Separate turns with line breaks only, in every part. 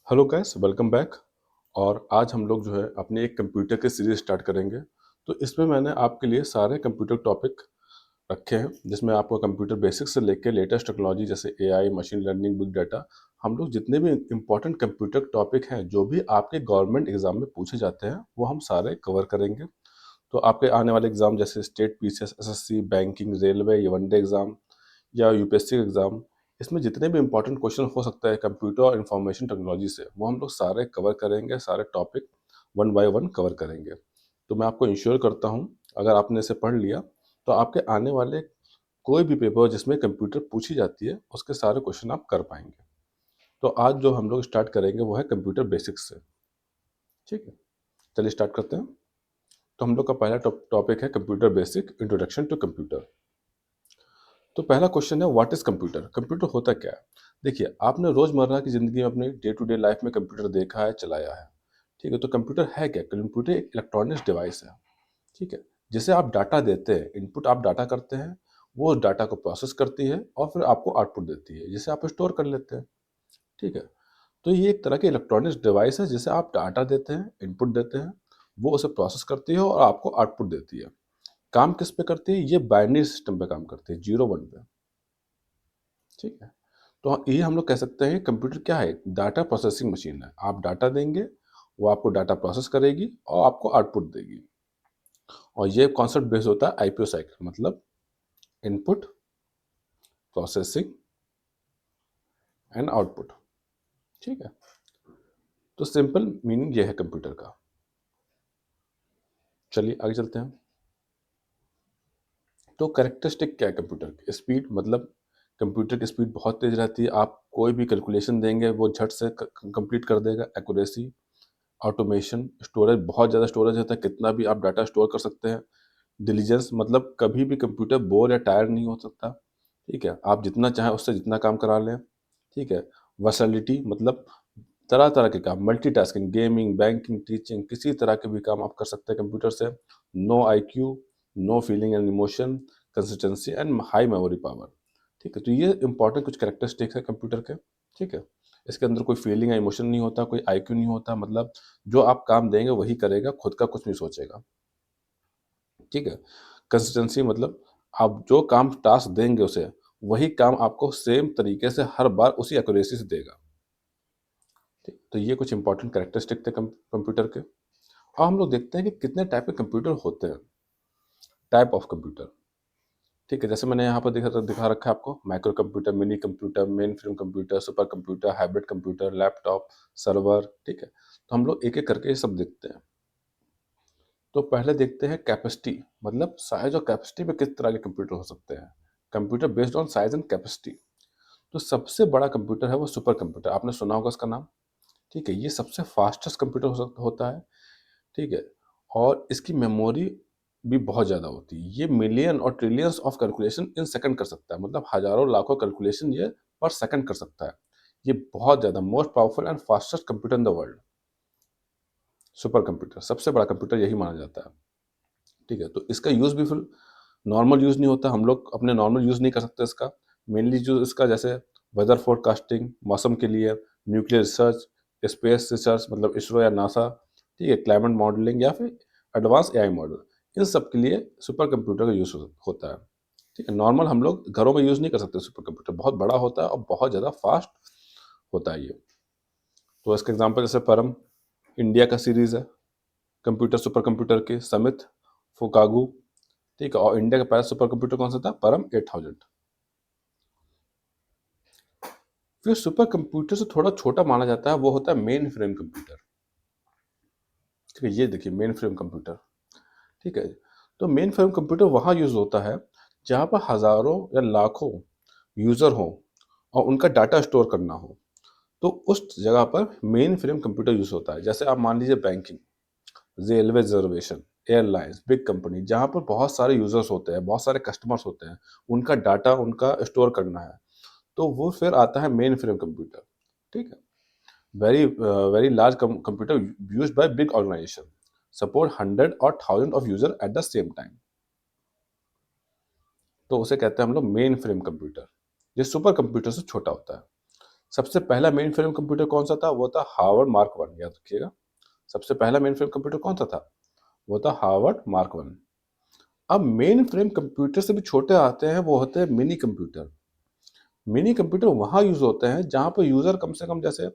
Hello guys, welcome back. और आज हम लोग जो है अपनी एक कंप्यूटर की सीरीज स्टार्ट करेंगे। तो इसमें मैंने आपके लिए सारे कंप्यूटर टॉपिक रखे हैं, जिसमें आपको कंप्यूटर बेसिक्स से लेकर लेटेस्ट टेक्नोलॉजी जैसे AI, machine learning, big data, हम लोग जितने भी इंपॉर्टेंट कंप्यूटर टॉपिक हैं जो भी आपके गवर्नमेंट एग्जाम में पूछे जाते हैं वो हम सारे कवर करेंगे। तो आपके आने वाले एग्जाम जैसे state PCS, SSC, banking, railway, या वनडे एग्जाम या यूपीएससी एग्जाम, इसमें जितने भी इंपॉर्टेंट क्वेश्चन हो सकता है कंप्यूटर और इंफॉर्मेशन टेक्नोलॉजी से, वो हम लोग सारे कवर करेंगे, सारे topic one by one cover करेंगे। तो मैं आपको इंश्योर करता हूँ, अगर आपने इसे पढ़ लिया तो आपके आने वाले कोई भी पेपर जिसमें कंप्यूटर पूछी जाती है उसके सारे क्वेश्चन आप कर पाएंगे। तो आज जो हम लोग स्टार्ट करेंगे वो है कंप्यूटर बेसिक्स से। ठीक है, चलिए स्टार्ट करते हैं। तो हम लोग का पहला टॉपिक है computer basic, introduction to computer. तो पहला क्वेश्चन है, व्हाट इज कंप्यूटर? कंप्यूटर होता क्या है? देखिए, आपने रोजमर्रा की जिंदगी में अपनी डे टू डे लाइफ में कंप्यूटर देखा है, चलाया है। ठीक है, तो कंप्यूटर है क्या? कंप्यूटर एक इलेक्ट्रॉनिक्स डिवाइस है। ठीक है, जिसे आप डाटा देते हैं, इनपुट आप डाटा करते हैं, वो उस डाटा को प्रोसेस करती है और फिर आपको आउटपुट देती है, जिसे आप स्टोर कर लेते हैं। ठीक है, तो ये एक तरह की इलेक्ट्रॉनिक्स डिवाइस है जिसे आप डाटा देते हैं, इनपुट देते हैं, वो उसे प्रोसेस करती है और आपको आउटपुट देती है। काम किस पे करती है? ये बाइनरी सिस्टम पे काम करती है, 0 1 पे। ठीक है, तो ये हम लोग कह सकते हैं कंप्यूटर क्या है? डाटा प्रोसेसिंग मशीन है। आप डाटा देंगे, वो आपको डाटा प्रोसेस करेगी और आपको आउटपुट देगी। और ये कॉन्सेप्ट बेस्ड होता है आईपीओ साइकिल, मतलब इनपुट, प्रोसेसिंग एंड आउटपुट। ठीक है, तो सिंपल मीनिंग ये है कंप्यूटर का। चलिए आगे चलते हैं। तो कैरेक्टरिस्टिक क्या है कंप्यूटर की? स्पीड, मतलब कंप्यूटर की स्पीड बहुत तेज रहती है। आप कोई भी कैलकुलेशन देंगे वो झट से कंप्लीट कर देगा। एक्यूरेसी, ऑटोमेशन, स्टोरेज, बहुत ज़्यादा स्टोरेज होता है, कितना भी आप डाटा स्टोर कर सकते हैं। डिलीजेंस, मतलब कभी भी कंप्यूटर बोर या टायर्ड नहीं हो सकता। ठीक है, आप जितना चाहें उससे जितना काम करा लें। ठीक है, वर्सैलिटी, मतलब तरह तरह के काम, मल्टीटास्किंग, गेमिंग, बैंकिंग, टीचिंग, किसी तरह के भी काम आप कर सकते हैं कंप्यूटर से। No IQ, no feeling and emotion, consistency and high memory power. ठीक है, तो ये इंपॉर्टेंट कुछ कैरेक्टरिस्टिक्स है कंप्यूटर के। ठीक है, इसके अंदर कोई फीलिंग या इमोशन नहीं होता, कोई आईक्यू नहीं होता, मतलब जो आप काम देंगे वही करेगा, खुद का कुछ नहीं सोचेगा। ठीक है, कंसिस्टेंसी, मतलब आप जो काम टास्क देंगे उसे, वही काम आपको सेम तरीके से हर बार उसी एक्यूरेसी से देगा। ठीक, तो ये कुछ इंपॉर्टेंट कैरेक्टरिस्टिक थे कंप्यूटर के। अब हम लोग देखते हैं कि कितने टाइप के कंप्यूटर होते हैं। Type of computer. ठीक है, जैसे मैंने यहाँ पर दिखा रखा है आपको, micro computer, mini computer, main frame computer, super computer, hybrid computer, laptop, server. ठीक है, तो हम लोग एक एक करके ये सब देखते हैं। तो पहले देखते हैं कैपेसिटी, मतलब साइज और कैपेसिटी में किस तरह के कंप्यूटर हो सकते हैं। Computer based on size and capacity. तो सबसे बड़ा कंप्यूटर है वो सुपर कंप्यूटर, आपने सुना होगा उसका नाम। ठीक है, ये सबसे फास्टेस्ट कंप्यूटर होता है। ठीक है, और इसकी मेमोरी भी बहुत ज़्यादा होती है। ये मिलियन और trillions of calculation in second कर सकता है, मतलब हजारों लाखों कैलकुलेशन ये पर सेकंड कर सकता है। ये बहुत ज़्यादा most powerful and fastest computer in the world. Super computer सबसे बड़ा कंप्यूटर यही माना जाता है। ठीक है, तो इसका यूज़ भी फिर नॉर्मल यूज़ नहीं होता, हम लोग अपने नॉर्मल यूज़ नहीं कर सकते इसका। मेनली जो इसका, जैसे वेदर फोरकास्टिंग, मौसम के लिए, न्यूक्लियर रिसर्च, स्पेस रिसर्च, मतलब इसरो या नासा। ठीक है, क्लाइमेट मॉडलिंग या फिर एडवांस एआई मॉडल, इन सब के लिए सुपर कंप्यूटर का यूज़ होता है। ठीक है, नॉर्मल हम लोग घरों में यूज़ नहीं कर सकते सुपर कंप्यूटर, बहुत बड़ा होता है और बहुत ज़्यादा फास्ट होता है ये। तो इसका एग्जाम्पल जैसे परम, इंडिया का सीरीज़ है कंप्यूटर, सुपर कंप्यूटर के समित, फुकागू। ठीक है, और इंडिया का पहला सुपर कंप्यूटर कौन सा था? परम 8000। फिर सुपर कंप्यूटर से थोड़ा छोटा माना जाता है, वो होता है मेन फ्रेम कंप्यूटर। ठीक है, ये देखिए मेन फ्रेम कंप्यूटर। ठीक है, तो मेन फ्रेम कंप्यूटर वहाँ यूज होता है जहाँ पर हजारों या लाखों यूजर हो और उनका डाटा स्टोर करना हो, तो उस जगह पर मेन फ्रेम कंप्यूटर यूज होता है। जैसे आप मान लीजिए banking, railway reservation, airlines, big company, जहाँ पर बहुत सारे यूजर्स होते हैं, बहुत सारे कस्टमर्स होते हैं, उनका डाटा उनका स्टोर करना है, तो वो फिर आता है मेन फ्रेम कंप्यूटर। ठीक है, very large computer used by big organisation, support 100 और 1000 of user at the same time, तो उसे कहते हैं हम लोग मेन फ्रेम कंप्यूटर। ये सुपर कंप्यूटर से छोटा होता है। सबसे पहला मेन फ्रेम कंप्यूटर कौन सा था? वो था हार्वर्ड मार्क 1, याद रखिएगा। सबसे पहला मेन फ्रेम कंप्यूटर कौन सा था? वो था हार्वर्ड मार्क 1। अब मेन फ्रेम कंप्यूटर से भी छोटे आते हैं, वो होते हैं मिनी कंप्यूटर। मिनी कंप्यूटर वहाँ यूज़ होते हैं जहाँ पर यूज़र कम से कम जैसे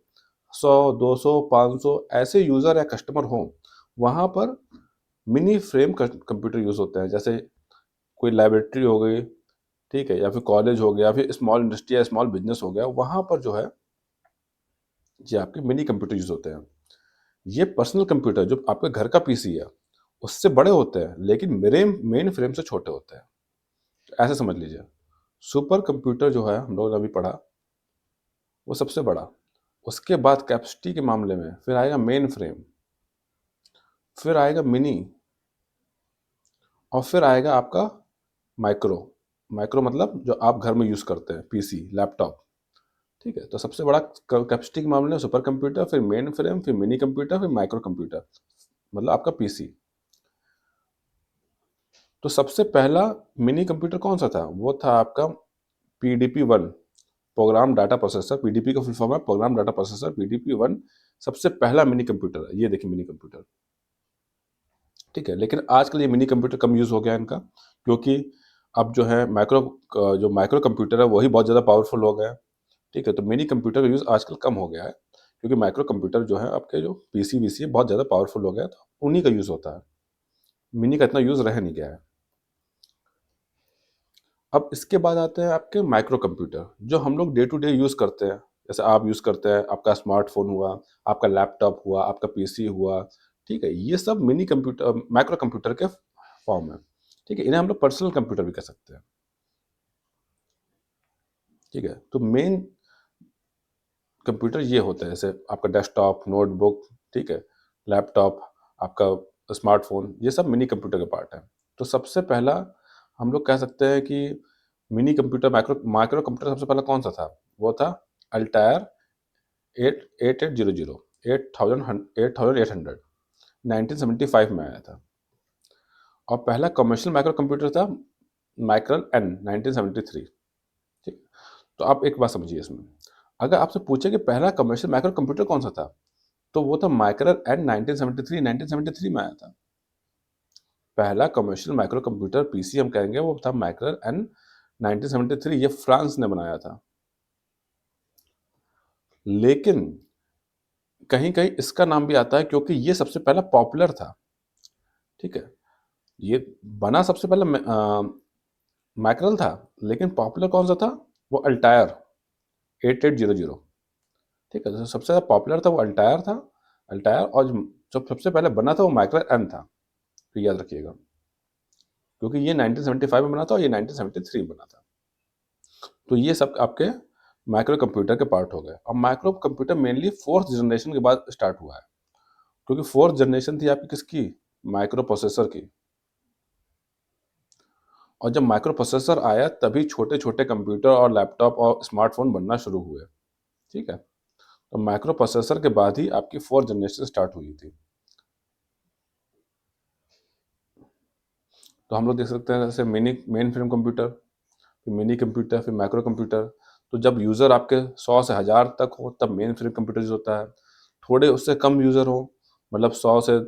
100, 200, 500 ऐसे यूज़र या कस्टमर हों, वहाँ पर मिनी फ्रेम कंप्यूटर यूज़ होते हैं। जैसे कोई लैबोरेटरी हो गई, ठीक है, या फिर कॉलेज हो गया, फिर स्मॉल इंडस्ट्री या स्मॉल बिजनेस हो गया, वहाँ पर जो है ये आपके मिनी कंप्यूटर यूज़ होते हैं। ये पर्सनल कंप्यूटर जो आपके घर का पीसी है, उससे बड़े होते हैं, लेकिन मेरे मेन फ्रेम से छोटे होते हैं। ऐसे समझ लीजिए। सुपर कंप्यूटर जो है हम लोगों ने अभी पढ़ा, वो सबसे बड़ा। उसके बाद कैपेसिटी के मामले में फिर आएगा मेन फ्रेम, फिर आएगा मिनी, और फिर आएगा आपका माइक्रो। माइक्रो मतलब जो आप घर में यूज़ करते हैं, पीसी, लैपटॉप, ठीक है। तो सबसे बड़ा कैपेसिटी के मामले में सुपर कंप्यूटर, फिर मेन फ्रेम, फिर मिनी कंप्यूटर, फिर माइक्रो कंप्यूटर, मतलब आपका पीसी। तो सबसे पहला मिनी कंप्यूटर कौन सा था? वो था आपका PDP-1, program data processor. PDP का फुल फॉर्म है प्रोग्राम डाटा प्रोसेसर। PDP-1 सबसे पहला मिनी कंप्यूटर है। ये देखिए मिनी कंप्यूटर, ठीक है। लेकिन आजकल ये मिनी कंप्यूटर कम यूज़ हो गया है इनका, क्योंकि अब जो है जो माइक्रो कंप्यूटर है वही बहुत ज़्यादा पावरफुल हो गया है, ठीक है। तो मिनी कंप्यूटर का यूज़ आजकल कम हो गया है, क्योंकि माइक्रो कंप्यूटर जो है आपके जो पीसी वीसी है बहुत ज़्यादा पावरफुल हो गया है, तो उन्हीं का यूज़ होता है। मिनी का इतना यूज़ रह नहीं गया है। अब इसके बाद आते हैं आपके माइक्रो कंप्यूटर, जो हम लोग डे टू डे यूज़ करते हैं। जैसे आप यूज़ करते हैं, आपका स्मार्टफ़ोन हुआ, आपका लैपटॉप हुआ, आपका पीसी हुआ, ठीक है? ये सब मिनी कंप्यूटर, माइक्रो कंप्यूटर के फॉर्म है, ठीक है? इन्हें हम लोग पर्सनल कंप्यूटर भी कह सकते हैं, ठीक है? तो मेन कंप्यूटर ये होता है, जैसे आपका डेस्कटॉप, नोटबुक, ठीक है? लैपटॉप, आपका स्मार्टफ़ोन, ये सब मिनी कंप्यूटर का पार्ट है। तो सबसे पहला हम लोग कह सकते हैं कि मिनी कंप्यूटर, माइक्रो कंप्यूटर सबसे पहला कौन-सा था? वो था अल्टायर 8800, 8800, 1975 में आया था। और पहला कमर्शियल माइक्रो कंप्यूटर था माइक्रल एन, 1973, ठीक। तो आप एक बात समझिए इसमें, अगर आपसे पूछे कि पहला कमर्शियल माइक्रो कंप्यूटर कौन सा था, तो वो था माइक्रल एन, 1973 में आया था। पहला कमर्शियल माइक्रो कंप्यूटर पीसी हम कहेंगे, वो था माइक्रल एन, 1973, ये फ्रांस ने बनाया था। लेकिन कहीं-कहीं इसका नाम भी आता है क्योंकि ये सबसे पहला पॉपुलर था, ठीक है। ये बना सबसे पहले मैकरल था, लेकिन पॉपुलर कौन-सा था? वो अल्टायर 8800, ठीक है। तो सबसे ज़्यादा पॉपुलर था वो अल्टायर था। अल्टायर, और जो सबसे पहले बना था वो माइक्रल एन था, तो याद रखिएगा। क्योंकि ये 1975 में बना था और ये 1973 में बना था। तो ये सब आपके माइक्रो कंप्यूटर के पार्ट हो गए। और micro computer mainly 4th generation के बाद स्टार्ट हुआ है, क्योंकि 4th जनरेशन थी आपकी किसकी? माइक्रो प्रोसेसर की। और जब माइक्रो प्रोसेसर आया तभी छोटे-छोटे कंप्यूटर और लैपटॉप और स्मार्टफ़ोन बनना शुरू हुए, ठीक है? तो माइक्रो प्रोसेसर के बाद ही आपकी 4th जनरेशन स्टार्ट हुई थी। तो हम लोग देख सकते हैं जैसे मेन फ्रेम कंप्यूटर, फिर मिनी कंप्यूटर, फिर माइक्रो कंप्यूटर। तो जब यूज़र आपके 100 से 1000 तक हो तब मेन फ्रेम कंप्यूटर यूज़ होता है। थोड़े उससे कम यूज़र हो, मतलब 100 से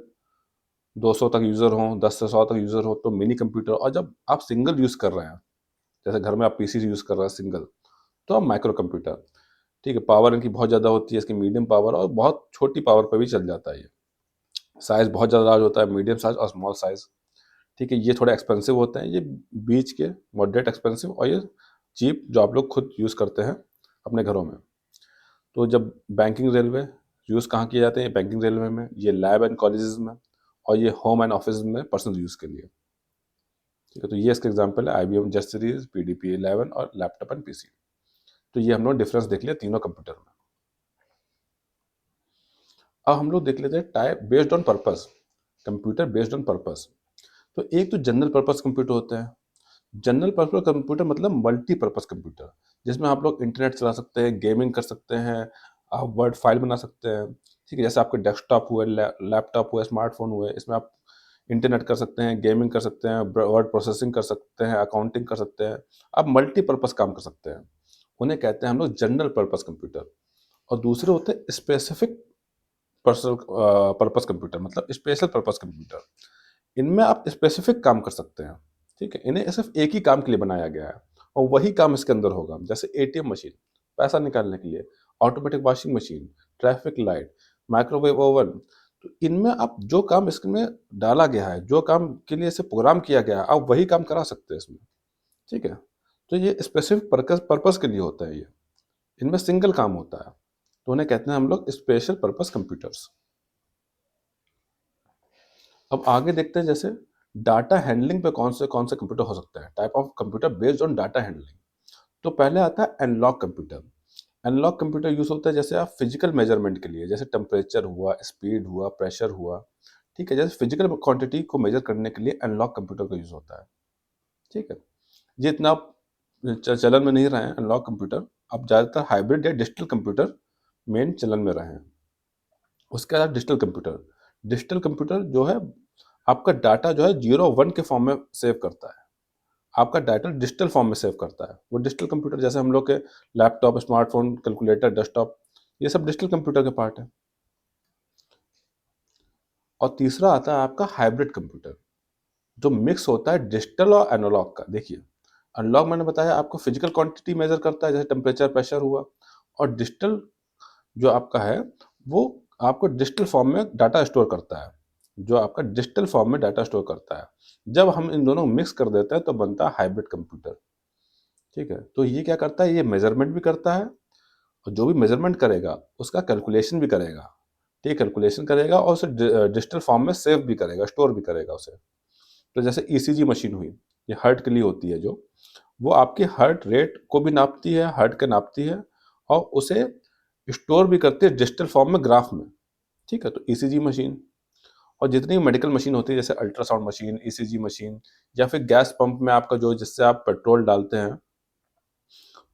200 तक यूज़र हों, 10 से 100 तक यूज़र हो तो मिनी कंप्यूटर। और जब आप सिंगल यूज़ कर रहे हैं, जैसे घर में आप पीसी यूज़ कर रहे हैं सिंगल, तो आप माइक्रो कंप्यूटर, ठीक है। पावर इनकी बहुत ज़्यादा होती है, इसकी मीडियम पावर और बहुत छोटी पावर पे भी चल जाता है ये। साइज़ बहुत ज़्यादा लार्ज होता है, मीडियम साइज़ और स्मॉल साइज़, ठीक है। ये थोड़े एक्सपेंसिव होते हैं, ये बीच के मॉडरेट एक्सपेंसिव, और ये चीप जो आप लोग खुद यूज़ करते हैं अपने घरों में। तो जब बैंकिंग रेलवे यूज़ कहाँ किए जाते हैं? बैंकिंग रेलवे में, ये लैब एंड कॉलेजेस में, और ये होम एंड ऑफिस में पर्सनल यूज़ के लिए, ठीक है। तो ये इसका एग्जांपल है IBM जेट सीरीज, PDP-11 और लैपटॉप एंड पीसी। तो ये हम लोग डिफरेंस देख लिया तीनों कंप्यूटर में। अब हम लोग देख लेते हैं type based on purpose, computer based on purpose. तो एक तो जनरल पर्पस कंप्यूटर होते हैं। जनरल पर्पस कंप्यूटर मतलब मल्टीपर्पस कंप्यूटर, जिसमें आप लोग इंटरनेट चला सकते हैं, गेमिंग कर सकते हैं, आप वर्ड फाइल बना सकते हैं, ठीक है। जैसे आपके डेस्कटॉप हुए, लैपटॉप हुए, स्मार्टफोन हुए, इसमें आप इंटरनेट कर सकते हैं, गेमिंग कर सकते हैं, वर्ड प्रोसेसिंग कर सकते हैं, अकाउंटिंग कर सकते हैं, आप मल्टीपर्पस काम कर सकते हैं। उन्हें कहते हैं हम लोग जनरल पर्पस कंप्यूटर, और दूसरे होते हैं स्पेसिफिक पर्सनल पर्पस कंप्यूटर, मतलब स्पेशल पर्पस कंप्यूटर। इनमें आप स्पेसिफिक काम कर सकते हैं, ठीक है। इन्हें सिर्फ एक ही काम के लिए बनाया गया है और वही काम इसके अंदर होगा, जैसे एटीएम मशीन पैसा निकालने के लिए, automatic washing machine, traffic light, microwave oven. तो इनमें आप जो काम इसमें डाला गया है, जो काम के लिए इसे प्रोग्राम किया गया है, आप वही काम करा सकते हैं इसमें, ठीक है। तो ये स्पेसिफिक पर्पस के लिए होता है, ये इनमें सिंगल काम होता है, तो उन्हें कहते हैं हम लोग स्पेशल पर्पस कंप्यूटर्स। अब आगे देखते हैं जैसे डाटा हैंडलिंग पे कौन से कंप्यूटर हो सकते हैं, type of computer based on data handling. तो पहले आता है analog computer. Analog computer use होता है जैसे आप फिजिकल मेजरमेंट के लिए, जैसे टेम्परेचर हुआ, स्पीड हुआ, प्रेशर हुआ, ठीक है। जैसे फिजिकल क्वांटिटी को मेजर करने के लिए एनालॉग कंप्यूटर का यूज होता है, ठीक है। ये इतना चलन में नहीं रहे हैं एनालॉग कंप्यूटर, अब ज़्यादातर हाइब्रिड या डिजिटल कंप्यूटर मेन चलन में रहे हैं। उसके बाद डिजिटल कंप्यूटर जो है आपका डाटा जो है 0 1 के फॉर्म में सेव करता है, आपका डाटा डिजिटल फॉर्म में सेव करता है। वो डिजिटल कंप्यूटर जैसे हम लोग के लैपटॉप, स्मार्टफोन, कैलकुलेटर, डेस्कटॉप, ये सब डिजिटल कंप्यूटर के पार्ट है। और तीसरा आता है आपका हाइब्रिड कंप्यूटर, जो मिक्स होता है डिजिटल और एनालॉग का। देखिए, एनालॉग मैंने बताया आपको फिजिकल क्वांटिटी मेजर करता है, जैसे टेम्परेचर, प्रेशर हुआ, और डिजिटल जो आपका है वो आपको डिजिटल फॉर्म में डाटा स्टोर करता है, जो आपका डिजिटल फॉर्म में डाटा स्टोर करता है। जब हम इन दोनों मिक्स कर देते हैं तो बनता है हाइब्रिड कंप्यूटर, ठीक है। तो ये क्या करता है, ये मेजरमेंट भी करता है, और जो भी मेजरमेंट करेगा उसका कैलकुलेशन भी करेगा, ठीक, कैलकुलेशन करेगा और उसे डिजिटल फॉर्म में सेव भी करेगा, स्टोर भी करेगा उसे। तो जैसे ईसीजी मशीन हुई, ये हार्ट के लिए होती है, जो वो आपकी हार्ट रेट को भी नापती है, हार्ट के नापती है, और उसे स्टोर भी करती है डिजिटल फॉर्म में, ग्राफ में, ठीक है। तो ईसीजी मशीन, और जितनी मेडिकल मशीन होती है जैसे अल्ट्रासाउंड मशीन, ईसीजी मशीन, या फिर गैस पंप में आपका जो जिससे आप पेट्रोल डालते हैं,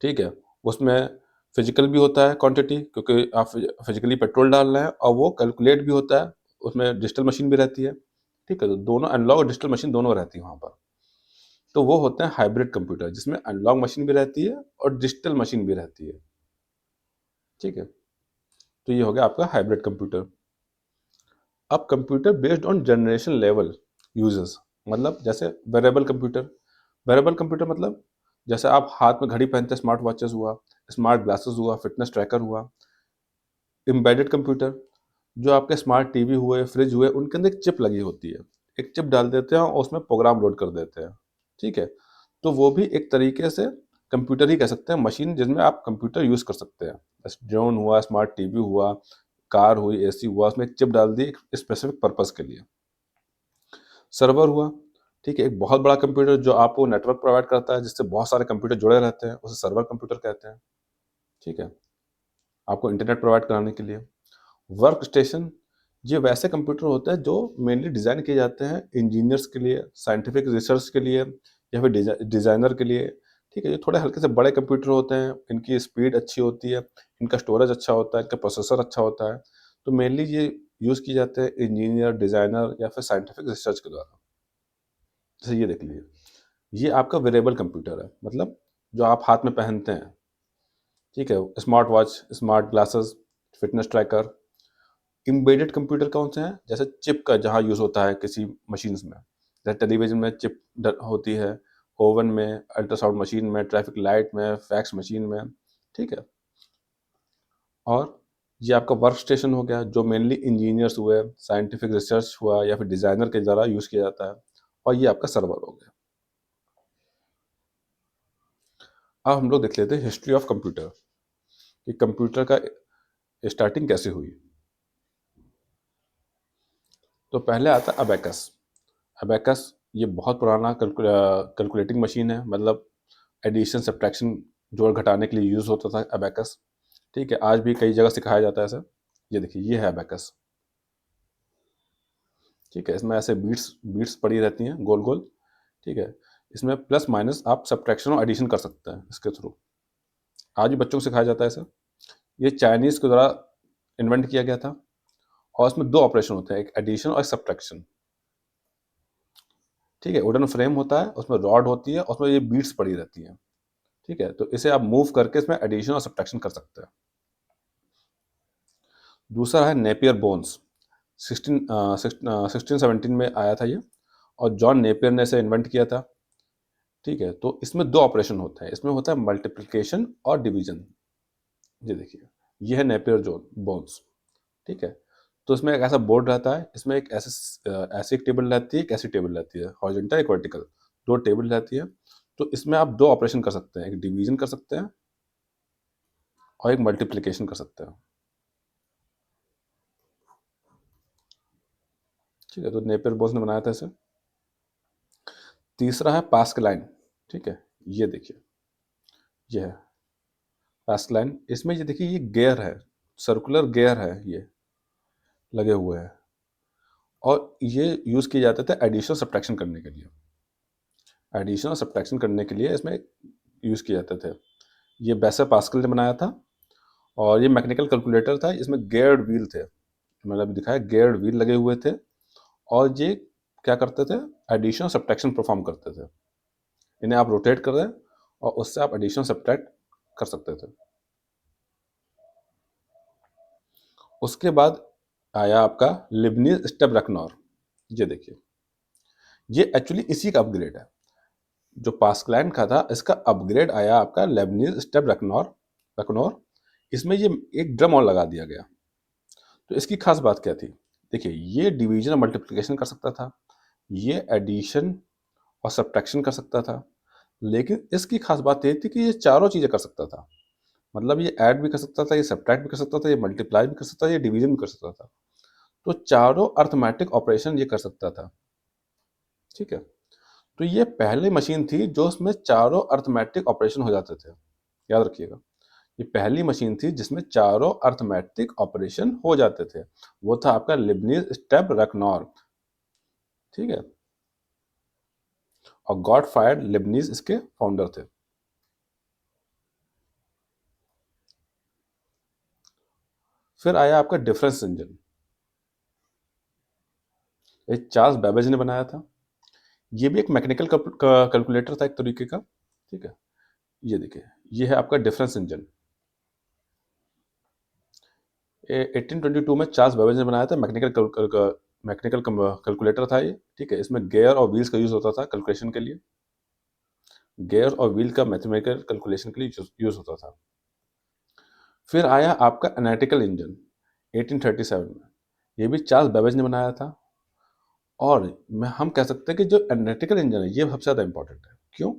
ठीक है, उसमें फिजिकल भी होता है क्वांटिटी, क्योंकि आप फिजिकली पेट्रोल डाल रहे हैं, और वो कैलकुलेट भी होता है, उसमें डिजिटल मशीन भी रहती है, ठीक है। तो दोनों एनालॉग और डिजिटल मशीन दोनों रहती है वहाँ पर। तो वो होते हैं हाइब्रिड कंप्यूटर, जिसमें एनालॉग मशीन भी रहती है और डिजिटल मशीन भी रहती है, ठीक है। तो ये हो गया आपका हाइब्रिड कंप्यूटर। अब computer based on generation level users, मतलब जैसे वेरेबल कंप्यूटर मतलब जैसे आप हाथ में घड़ी पहनते हैं, स्मार्ट वॉचेस हुआ, स्मार्ट ग्लासेस हुआ, फिटनेस ट्रैकर हुआ। एम्बेडेड कंप्यूटर, जो आपके स्मार्ट टीवी हुए, फ्रिज हुए, उनके अंदर एक चिप लगी होती है, एक चिप डाल देते हैं और उसमें प्रोग्राम लोड कर देते हैं, ठीक है। तो वो भी एक तरीके से कंप्यूटर ही कह सकते हैं, मशीन जिसमें आप कंप्यूटर यूज़ कर सकते हैं। ड्रोन हुआ, स्मार्ट टीवी हुआ, कार हुई, एसी हुआ, उसमें एक चिप डाल दी एक स्पेसिफिक पर्पस के लिए। सर्वर हुआ, ठीक है, एक बहुत बड़ा कंप्यूटर जो आपको नेटवर्क प्रोवाइड करता है, जिससे बहुत सारे कंप्यूटर जुड़े रहते हैं, उसे सर्वर कंप्यूटर कहते हैं, ठीक है, आपको इंटरनेट प्रोवाइड कराने के लिए। वर्क स्टेशन, ये वैसे कंप्यूटर होते हैं जो मेनली डिज़ाइन किए जाते हैं इंजीनियर्स के लिए, साइंटिफिक रिसर्च के लिए, या फिर डिज़ाइनर के लिए, ठीक है। ये थोड़े हल्के से बड़े कंप्यूटर होते हैं, इनकी स्पीड अच्छी होती है, इनका स्टोरेज अच्छा होता है, इनका प्रोसेसर अच्छा होता है। तो मेनली ये यूज़ किए जाते हैं इंजीनियर, डिज़ाइनर या फिर साइंटिफिक रिसर्च के द्वारा। जैसे ये देख लीजिए, ये आपका वेरेबल कंप्यूटर है, मतलब जो आप हाथ में पहनते हैं, ठीक है, smart watch, smart glasses, fitness tracker. Embedded computer कौन से हैं, जैसे चिप का जहाँ यूज़ होता है किसी मशीन्स में, जैसे टेलीविजन में चिप होती है, ओवन में, अल्ट्रासाउंड मशीन में, ट्रैफिक लाइट में, फैक्स मशीन में, ठीक है। और ये आपका वर्क स्टेशन हो गया, जो मेनली इंजीनियर्स हुए, साइंटिफिक रिसर्च हुआ, या फिर डिज़ाइनर के द्वारा यूज़ किया जाता है। और ये आपका सर्वर हो गया। अब हम लोग देख लेते हैं हिस्ट्री ऑफ कंप्यूटर, कि कंप्यूटर का स्टार्टिंग कैसे हुई। तो पहले आता है अबेकस। अबेकस ये बहुत पुराना कैलकुलेटिंग मशीन है, मतलब एडिशन, सब्ट्रैक्शन, जोड़ घटाने के लिए यूज़ होता था अबेकस, ठीक है। आज भी कई जगह सिखाया जाता है ऐसा। ये देखिए, ये है अबेकस, ठीक है। इसमें ऐसे बीट्स बीट्स पड़ी रहती हैं गोल गोल, ठीक है। इसमें प्लस माइनस आप सब्ट्रैक्शन और एडिशन कर सकते हैं इसके थ्रू। आज भी बच्चों को सिखाया जाता है ऐसा। ये चाइनीज़ के द्वारा इन्वेंट किया गया था, और इसमें दो ऑपरेशन होते हैं, एक एडिशन और एक सब्ट्रैक्शन, ठीक है। वुडन फ्रेम होता है, उसमें रॉड होती है, उसमें ये बीट्स पड़ी रहती हैं, ठीक है, तो इसे आप मूव करके इसमें एडिशन और सब्ट्रैक्शन कर सकते हैं। दूसरा है नेपियर बोन्स। 1617 में आया था ये, और जॉन नेपियर ने इसे इन्वेंट किया था। ठीक है, तो इसमें दो ऑपरेशन होते हैं, इसमें होता है मल्टीप्लिकेशन और डिवीजन। ये देखिए, ये है नेपियर जोन बोन्स। ठीक है, तो इसमें एक ऐसा बोर्ड रहता है, इसमें एक ऐसी एक टेबल रहती है, एक ऐसी टेबल रहती है, हॉरिजॉन्टल एक वर्टिकल, दो टेबल रहती है। तो इसमें आप दो ऑपरेशन कर सकते हैं, एक डिवीजन कर सकते हैं और एक मल्टीप्लिकेशन कर सकते हैं। ठीक है, तो नेपियर बोन्स ने बनाया था इसे। तीसरा है पास्कलाइन। ठीक है, ये देखिए, ये है पास्कलाइन। इसमें ये देखिए, ये गियर है, सर्कुलर गियर है, ये लगे हुए हैं, और ये यूज़ किए जाते थे एडिशन सब्ट्रैक्शन करने के लिए। एडिशन और सब्ट्रैक्शन करने के लिए इसमें यूज़ किए जाते थे। ये बेसर पास्कल ने बनाया था, और ये मैकेनिकल कैलकुलेटर था, इसमें गियर्ड व्हील थे, मतलब अभी दिखाया गियर्ड व्हील लगे हुए थे, और ये क्या करते थे, एडिशन और सब्ट्रैक्शन परफॉर्म करते थे। इन्हें आप रोटेट कर दें और उससे आप एडिशन सब्ट्रैक्ट कर सकते थे। उसके बाद आया आपका लिबनीज स्टेप रखनौर। ये देखिए, ये एक्चुअली इसी का अपग्रेड है, जो पास्कलाइन का था इसका अपग्रेड आया आपका लेबनीज स्टेप रखनौर रखनौर। इसमें ये एक ड्रम और लगा दिया गया। तो इसकी खास बात क्या थी, देखिए, ये डिवीजन और मल्टीप्लिकेशन कर सकता था, ये एडिशन और सब्ट्रैक्शन कर सकता था, लेकिन इसकी खास बात ये थी कि ये चारों चीज़ें कर सकता था। मतलब ये ऐड भी कर सकता था, ये सब्ट्रैक्ट भी कर सकता था, ये मल्टीप्लाई भी कर सकता था, ये डिवीजन भी कर सकता था। तो चारों अर्थमेटिक ऑपरेशन ये कर सकता था। ठीक है, तो ये पहली मशीन थी जो उसमें चारों अर्थमेटिक ऑपरेशन हो जाते थे। याद रखिएगा, ये पहली मशीन थी जिसमें चारों अर्थमेटिक ऑपरेशन हो जाते थे। वो था आपका लिबनीज स्टेप रखनौर। ठीक है, और गॉटफ्राइड लिबनीज इसके फाउंडर थे। फिर आया आपका डिफरेंस इंजन। ये चार्ल्स बेबेज ने बनाया था। ये भी एक मैकेनिकल कैलकुलेटर था एक तरीके का। ठीक है, ये देखिए, ये है आपका डिफरेंस इंजन। 1822 में चार्ल्स बेबेज ने बनाया था। मैकेनिकल कैलकुलेटर था ये। ठीक है, इसमें गियर और व्हील्स का यूज होता था कैलकुलेशन के लिए। गियर और व्हील का मैथमेटिकल कैलकुलेशन के लिए यूज होता था। फिर आया आपका एनालिटिकल इंजन 1837 में। ये भी चार्ल्स बेबेज ने बनाया था। और हम कह सकते हैं कि जो एनालिटिकल इंजन है ये सबसे ज़्यादा इंपॉर्टेंट है। क्यों?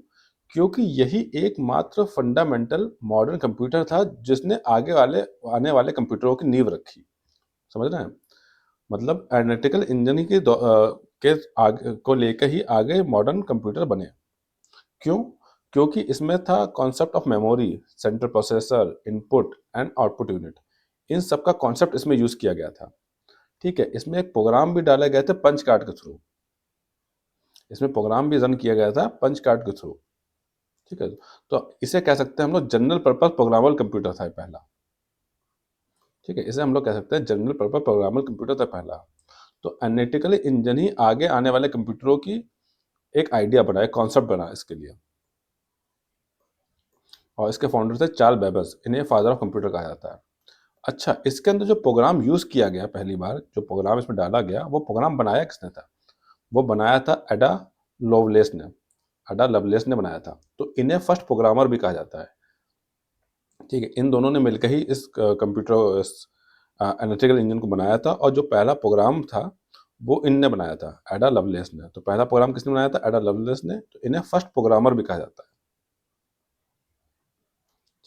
क्योंकि यही एकमात्र फंडामेंटल मॉडर्न कंप्यूटर था जिसने आने वाले कंप्यूटरों की नींव रखी। समझ रहे हैं? मतलब एनालिटिकल इंजन ही के आगे को लेकर ही आगे मॉडर्न कंप्यूटर बने। क्यों? क्योंकि इसमें था concept of memory, central processor, input and output unit. इन सब का कॉन्सेप्ट इसमें यूज किया गया था। ठीक है, इसमें एक प्रोग्राम भी डाला गया था पंच कार्ड के थ्रू। इसमें प्रोग्राम भी रन किया गया था पंच कार्ड के थ्रू। ठीक है, तो इसे कह सकते हैं हम लोग जनरल पर्पस प्रोग्रामेबल कंप्यूटर था पहला। ठीक है, इसे हम लोग कह सकते हैं जनरल पर्पस प्रोग्रामेबल कंप्यूटर था पहला। तो एनालिटिकल इंजन ही आगे आने वाले कंप्यूटरों की एक आइडिया बना, एक कॉन्सेप्ट बना इसके लिए। और इसके फाउंडर थे चार्ल्स बेबेज। इन्हें फादर ऑफ कंप्यूटर कहा जाता है। अच्छा, इसके अंदर जो प्रोग्राम यूज किया गया, पहली बार जो प्रोग्राम इसमें डाला गया, वो प्रोग्राम बनाया किसने था? वो बनाया था एडा लोवलेस ने। एडा लवलेस ने बनाया था। तो इन्हें फर्स्ट प्रोग्रामर भी कहा जाता है। ठीक है, इन दोनों ने मिलकर ही इस कंप्यूटर इस एनालिटिकल इंजन को बनाया था। और जो पहला प्रोग्राम था वो इनने बनाया था, एडा लवलेस ने। तो पहला प्रोग्राम किसने बनाया था? एडा लवलेस ने। तो इन्हें फर्स्ट प्रोग्रामर भी कहा जाता है।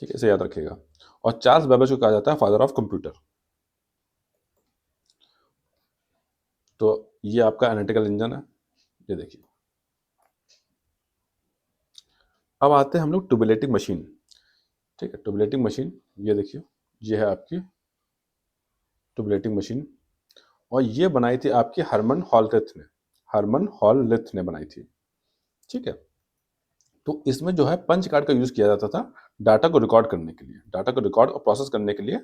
ठीक है, इसे याद रखिएगा। और चार्ल्स बेबेज को कहा जाता है फादर ऑफ कंप्यूटर। तो ये आपका एनालिटिकल इंजन है, ये देखिए। अब आते हैं हम लोग टुबुलेटिंग मशीन। ठीक है, टुबुलेटिंग मशीन, ये देखिए, ये है आपकी टुबुलेटिंग मशीन। और ये बनाई थी आपकी हरमन हॉलरिथ ने। हरमन हॉलरिथ ने बनाई थी। ठीक है, तो इसमें जो है पंच कार्ड का यूज किया जाता था डाटा को रिकॉर्ड करने के लिए। डाटा को रिकॉर्ड और प्रोसेस करने के लिए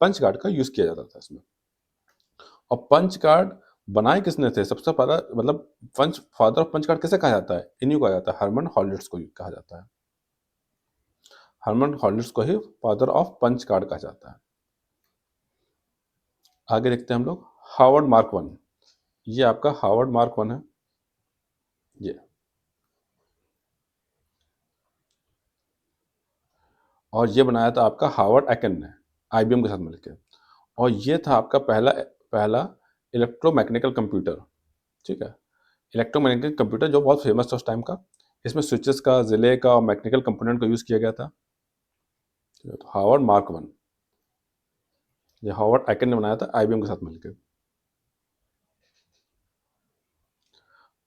पंच कार्ड का यूज किया जाता था इसमें। और पंच कार्ड बनाए किसने थे? सबसे पहला, मतलब पंच फादर ऑफ पंच कार्ड किसे कहा जाता है? इन्हीं को कहा जाता है, हरमन हॉलरिथ को कहा जाता है। हर्मन हॉलिड्स को ही फादर ऑफ पंच कार्ड कहा जाता है। आगे देखते हैं हम लोग हार्वर्ड मार्क वन। ये आपका हार्वर्ड मार्क वन है। ये और ये बनाया था आपका हार्वर्ड एकेन ने आईबीएम के साथ मिलकर। और ये था आपका पहला पहला इलेक्ट्रोमैकेनिकल कंप्यूटर। ठीक है, इलेक्ट्रोमैकेनिकल कंप्यूटर जो बहुत फेमस था उस टाइम का। इसमें स्विचेस का, जिले का और मैकेनिकल कंपोनेंट का यूज़ किया गया था। तो हार्वर्ड मार्क वन ये हार्वर्ड एकेन ने बनाया था आईबीएम के साथ मिलकर।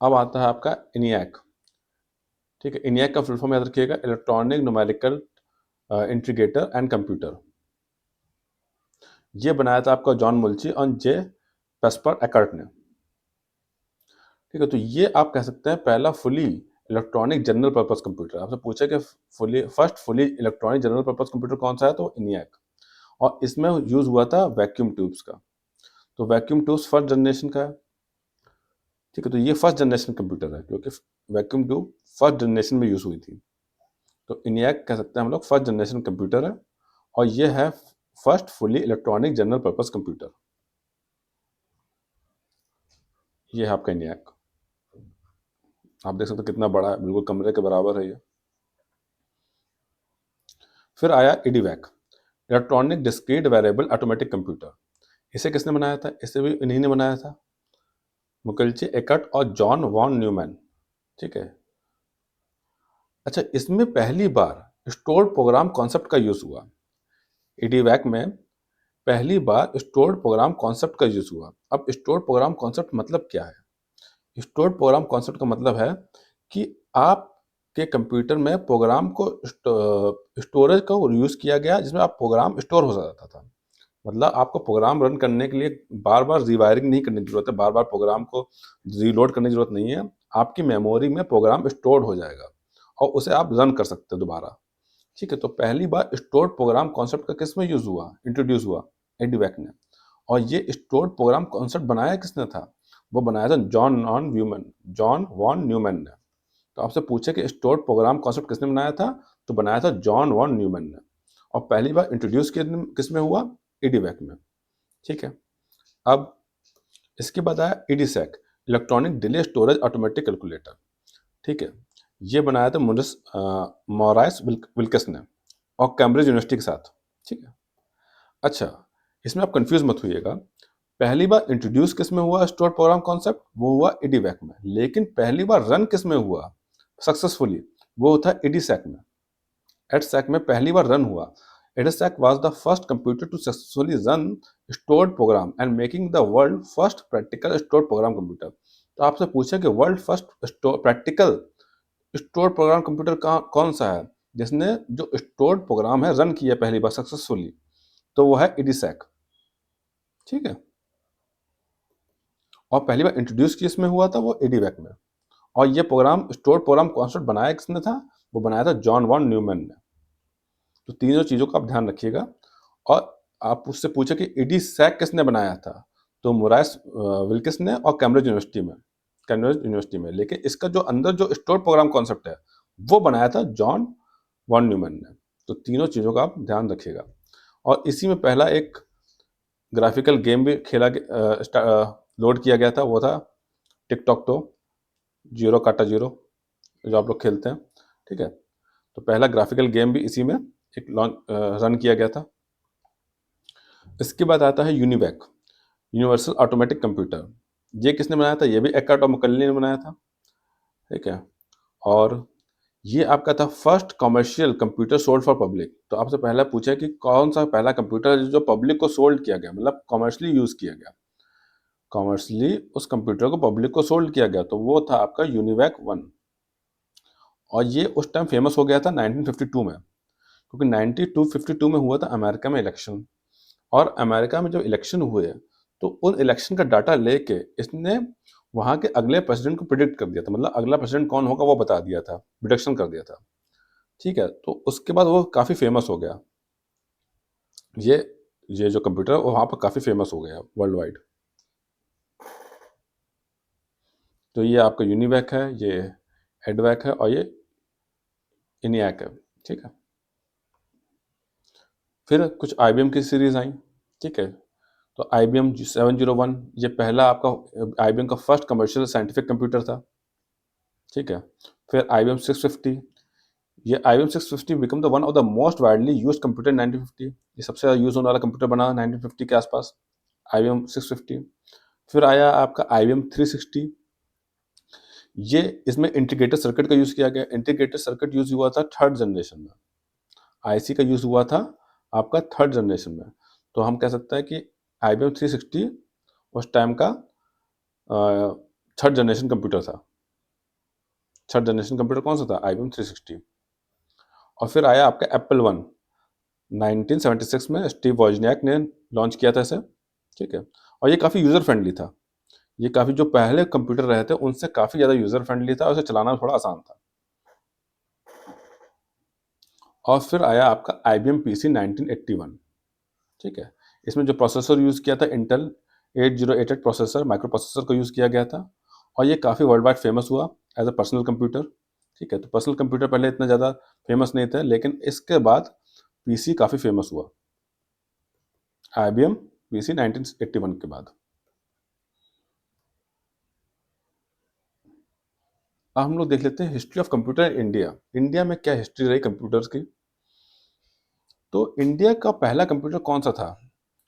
अब आता है आपका इनियाक। ठीक है, इनियाक का फुल फॉर्म याद रखिएगा, electronic numerical integrator and computer. ये बनाया था आपका जॉन मुल्ची और जे पेस्पर एकर्ट ने। ठीक है, तो ये आप कह सकते हैं पहला fully electronic general purpose computer. आपसे पूछा कि first fully electronic general purpose computer कौन सा है, तो इनियाक। और इसमें यूज हुआ था वैक्यूम ट्यूब्स का। तो वैक्यूम ट्यूब्स फर्स्ट जनरेशन का है। ठीक है, तो ये फर्स्ट जनरेशन कंप्यूटर है क्योंकि वैक्यूम ट्यूब फर्स्ट जनरेशन में यूज हुई थी। तो इनियाक कह सकते हैं हम लोग फर्स्ट जनरेशन कंप्यूटर है। और ये है first fully electronic general purpose computer. ये है आपका इनियाक। आप देख सकते हो कितना बड़ा है, बिल्कुल कमरे के बराबर है ये। फिर आया EDVAC, electronic discrete variable automatic computer. इसे किसने बनाया था? इसे भी इन्हीं ने बनाया था, मुकल्ची एकर्ट और जॉन वॉन न्यूमैन। ठीक है, अच्छा, इसमें पहली बार स्टोर्ड प्रोग्राम कॉन्सेप्ट का यूज हुआ। इडीवैक में पहली बार स्टोर्ड प्रोग्राम कॉन्सेप्ट का यूज हुआ। अब स्टोर्ड प्रोग्राम कॉन्सेप्ट मतलब क्या है? स्टोर्ड प्रोग्राम कॉन्सेप्ट का मतलब है कि आपके कंप्यूटर में प्रोग्राम को स्टोरेज का यूज किया गया जिसमें आप प्रोग्राम स्टोर हो जाता था। मतलब आपको प्रोग्राम रन करने के लिए बार बार रिवायरिंग नहीं करने की जरूरत है, बार बार प्रोग्राम को रीलोड करने की जरूरत नहीं है। आपकी मेमोरी में प्रोग्राम स्टोर्ड हो जाएगा और उसे आप रन कर सकते हो दोबारा। ठीक है, तो पहली बार स्टोर्ड प्रोग्राम कॉन्सेप्ट का किस में यूज हुआ, इंट्रोड्यूस हुआ? एडीवैक ने। और ये स्टोर्ड प्रोग्राम कॉन्सेप्ट बनाया किसने था? वो बनाया था जॉन वॉन न्यूमैन ने। तो आपसे पूछे कि स्टोर्ड प्रोग्राम कॉन्सेप्ट किसने बनाया था, तो बनाया था जॉन वॉन न्यूमैन ने। और पहली बार इंट्रोड्यूस किस में हुआ? एडीवैक में। ठीक है, अब इसके बाद आया EDSAC, electronic delay storage automatic calculator. ठीक है, ये बनाया था मॉराइस विल्कस ने और कैम्ब्रिज यूनिवर्सिटी के साथ। ठीक है, अच्छा, इसमें आप कंफ्यूज मत होइएगा। पहली बार इंट्रोड्यूस किस में हुआ स्टोर प्रोग्राम कॉन्सेप्ट? वो हुआ ईडीवैक में। लेकिन पहली बार रन किस में हुआ सक्सेसफुली? वो था ईडीसैक में। एडसैक में पहली बार रन हुआ। EDSAC was the first computer to successfully run stored program and making the world first practical stored program computer. तो आपसे पूछे कि world first practical stored program computer कौन सा है जिसने जो स्टोर्ड प्रोग्राम है रन किया पहली बार सक्सेसफुली? तो वो है ईडीसैक। ठीक है, और पहली बार इंट्रोड्यूस किसमें हुआ था? वो एडीवैक में। और ये प्रोग्राम स्टोर प्रोग्राम कॉन्सेप्ट बनाया किसने था? वो बनाया था जॉन वॉन न्यूमैन ने। तो तीनों चीज़ों का आप ध्यान रखिएगा। और आप उससे पूछे कि ईडीसैक किसने बनाया था, तो मोराइस विल्किस ने और कैम्ब्रिज यूनिवर्सिटी में। लेकिन इसका जो अंदर जो स्टोर प्रोग्राम कॉन्सेप्ट है वो बनाया था जॉन वॉन न्यूमैन ने। तो तीनों चीज़ों का आप ध्यान रखिएगा। और इसी में पहला एक ग्राफिकल गेम भी लोड किया गया था, वो था टिकटॉक टो, जीरो काटा जीरो, जो आप लोग खेलते हैं। ठीक है, तो पहला ग्राफिकल गेम भी इसी में एक रन किया गया था। इसके बाद आता है यूनिवैक, यूनिवर्सल ऑटोमेटिक कंप्यूटर। ये किसने बनाया था? ये भी एकर्ट और मुकल्ली ने बनाया था। ठीक है, और ये आपका था first commercial computer sold for public. तो आपसे पहला पूछा कि कौन सा पहला कंप्यूटर जो पब्लिक को सोल्ड किया गया, मतलब कमर्शियली यूज किया गया, कॉमर्शली उस कंप्यूटर को पब्लिक को सोल्ड किया गया, तो वो था आपका यूनिवैक वन। और ये उस टाइम फेमस हो गया था 1952 में, क्योंकि 1952 में हुआ था अमेरिका में इलेक्शन। और अमेरिका में जो इलेक्शन हुए तो उन इलेक्शन का डाटा लेके इसने वहाँ के अगले प्रेसिडेंट को प्रिडिक्ट कर दिया था, मतलब अगला प्रेसिडेंट कौन होगा वो बता दिया था, प्रिडिक्शन कर दिया था। ठीक है, तो उसके बाद वो काफ़ी फेमस हो गया। ये ये जो कंप्यूटर है वो वहाँ पर काफ़ी फेमस हो गया वर्ल्ड वाइड। तो ये आपका यूनिवैक है, ये एडवैक है और ये इनियाक है। ठीक है, फिर कुछ IBM की सीरीज़ आई, ठीक है। तो IBM 701 ये पहला आपका IBM का फर्स्ट कमर्शियल साइंटिफिक कंप्यूटर था, ठीक है। फिर IBM 650, ये IBM 650 become the one of the most widely used computer इन 1950, ये सबसे ज़्यादा यूज़ होने वाला कंप्यूटर बना 1950 के आसपास, IBM 650। फिर आया आपका IBM 360, ये इसमें इंटीग्रेटेड सर्किट का यूज़ किया गया। इंटीग्रेटेड सर्किट यूज़ हुआ था थर्ड जनरेशन में, IC का यूज़ हुआ था आपका थर्ड जनरेशन में। तो हम कह सकते हैं कि IBM 360 उस टाइम का थर्ड जनरेशन कंप्यूटर था। थर्ड जनरेशन कंप्यूटर कौन सा था? IBM 360। और फिर आया आपका एप्पल वन, 1976 में स्टीव वॉजनियाक ने लॉन्च किया था इसे, ठीक है। और ये काफ़ी यूज़र फ्रेंडली था, ये काफ़ी जो पहले कंप्यूटर रहे थे उनसे काफ़ी ज़्यादा यूज़र फ्रेंडली था और उसे चलाना थोड़ा आसान था। और फिर आया आपका IBM PC 1981, ठीक है। इसमें जो प्रोसेसर यूज़ किया था इंटेल 8088 प्रोसेसर, माइक्रो प्रोसेसर का यूज़ किया गया था। और ये काफ़ी वर्ल्ड वाइड फेमस हुआ एज अ पर्सनल कंप्यूटर, ठीक है। तो पर्सनल कंप्यूटर पहले इतना ज़्यादा फेमस नहीं थे, लेकिन इसके बाद PC काफ़ी फेमस हुआ, IBM PC 1981 के बाद। अब हम लोग देख लेते हैं history of computer in India. India में क्या हिस्ट्री रही कंप्यूटर्स की। तो इंडिया का पहला कंप्यूटर कौन सा था?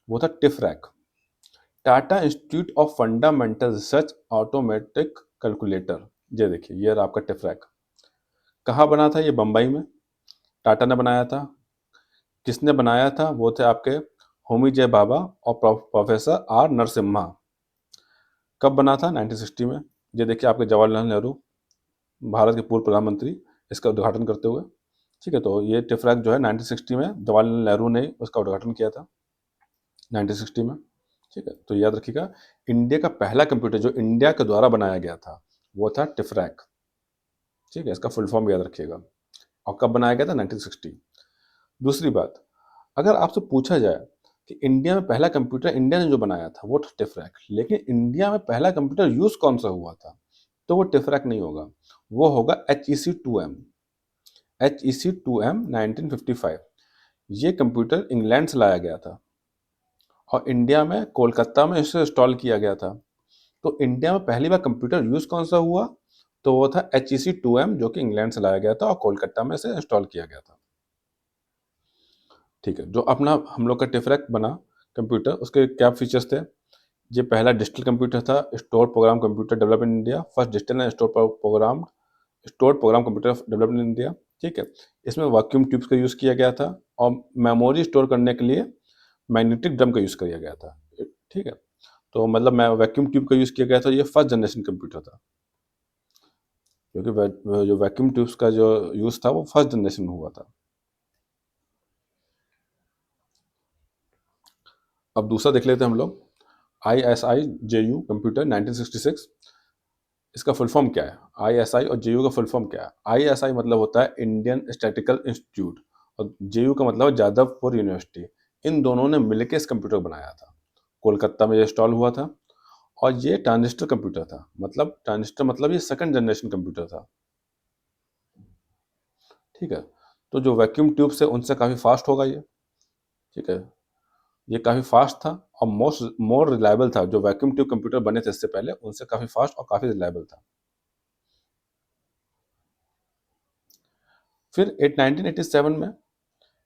वो था TIFRAC, Tata institute of fundamental research automatic calculator. ये देखिए, ये रहा आपका टिफरैक। कहाँ बना था? ये बम्बई में टाटा ने बनाया था। किसने बनाया था? वो थे आपके होमी जे बाबा और प्रोफेसर आर नरसिम्हा। कब बना था? 1960 में। ये देखिए आपके जवाहरलाल नेहरू, भारत के पूर्व प्रधानमंत्री, इसका उद्घाटन करते हुए, ठीक है। तो ये टिफरैक जो है 1960 में जवाहरलाल नेहरू ने उसका उद्घाटन किया था 1960 में, ठीक है। तो याद रखिएगा, इंडिया का पहला कंप्यूटर जो इंडिया के द्वारा बनाया गया था वो था टिफरैक, ठीक है। इसका फुल फॉर्म याद रखिएगा। और कब बनाया गया था? 1960। दूसरी बात, अगर आपसे पूछा जाए कि इंडिया में पहला कंप्यूटर इंडिया ने जो बनाया था वो था टिफरैक, लेकिन इंडिया में पहला कंप्यूटर यूज कौन सा हुआ था, तो वो टिफरैक नहीं होगा, वो होगा HEC2M। HEC2M 1955। ये कंप्यूटर इंग्लैंड से लाया गया था और इंडिया में कोलकाता में इसे इंस्टॉल किया गया था। तो इंडिया में पहली बार कंप्यूटर यूज कौन सा हुआ, तो वो था HEC2M, जो कि इंग्लैंड से लाया गया था और कोलकाता में इसे इंस्टॉल किया गया था, ठीक है। जो अपना हम लोग का टिफरैक बना कंप्यूटर, उसके क्या फीचर्स थे? ये पहला डिजिटल कंप्यूटर था, store program computer develop in India, first digital and store program computer develop in India, ठीक है। इसमें वैक्यूम ट्यूब्स का यूज़ किया गया था और मेमोरी स्टोर करने के लिए मैग्नेटिक ड्रम का यूज़ किया गया था, ठीक है। तो मतलब मैं वैक्यूम ट्यूब का यूज़ किया गया था, ये फर्स्ट जनरेशन कंप्यूटर था, क्योंकि जो वैक्यूम ट्यूब्स का जो यूज़ था वो फर्स्ट जनरेशन में हुआ था। अब दूसरा देख लेते हैं हम लोग, ISI-JU कंप्यूटर 1966। इसका फुल फॉर्म क्या है? ISI और JU का फुल फॉर्म क्या है? ISI मतलब होता है इंडियन स्टैटिकल इंस्टीट्यूट और JU का मतलब है जादवपुर यूनिवर्सिटी। इन दोनों ने मिलकर इस कंप्यूटर को बनाया था। कोलकाता में ये इंस्टॉल हुआ था और ये ट्रांजिस्टर कंप्यूटर था। मतलब ट्रांजिस्टर मतलब ये सेकंड जनरेशन कंप्यूटर था, ठीक है। तो जो वैक्यूम ट्यूब से उनसे काफ़ी फास्ट होगा ये, ठीक है। ये काफ़ी फास्ट था और मोर रिलायबल था। जो वैक्यूम ट्यूब कंप्यूटर बने थे इससे पहले, उनसे काफ़ी फास्ट और काफ़ी रिलायबल था। फिर 1987 में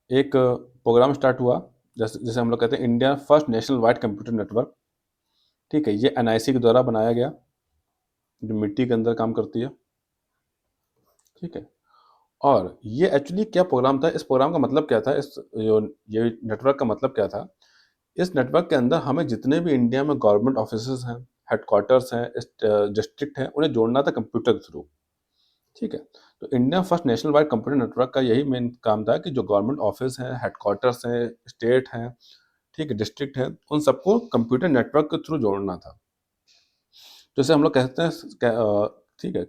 एक प्रोग्राम स्टार्ट हुआ, जैसे जैसे हम लोग कहते हैं India first national wide computer network, ठीक है। ये NIC के द्वारा बनाया गया, जो मिट्टी के अंदर काम करती है, ठीक है। और ये एक्चुअली क्या प्रोग्राम था? इस प्रोग्राम का मतलब क्या था? इस जो ये नेटवर्क का मतलब क्या था? इस नेटवर्क के अंदर हमें जितने भी इंडिया में गवर्नमेंट ऑफिसेज हैं, हेडक्वार्टर्स हैं, डिस्ट्रिक्ट हैं, उन्हें जोड़ना था कंप्यूटर के थ्रू, ठीक है। तो India first national wide computer network का यही मेन काम था कि जो गवर्नमेंट ऑफिस हैं, हेडक्वार्टर्स हैं, स्टेट हैं, ठीक है, डिस्ट्रिक्ट है, उन सबको कंप्यूटर नेटवर्क के थ्रू जोड़ना था। जैसे हम लोग कहते हैं ठीक है,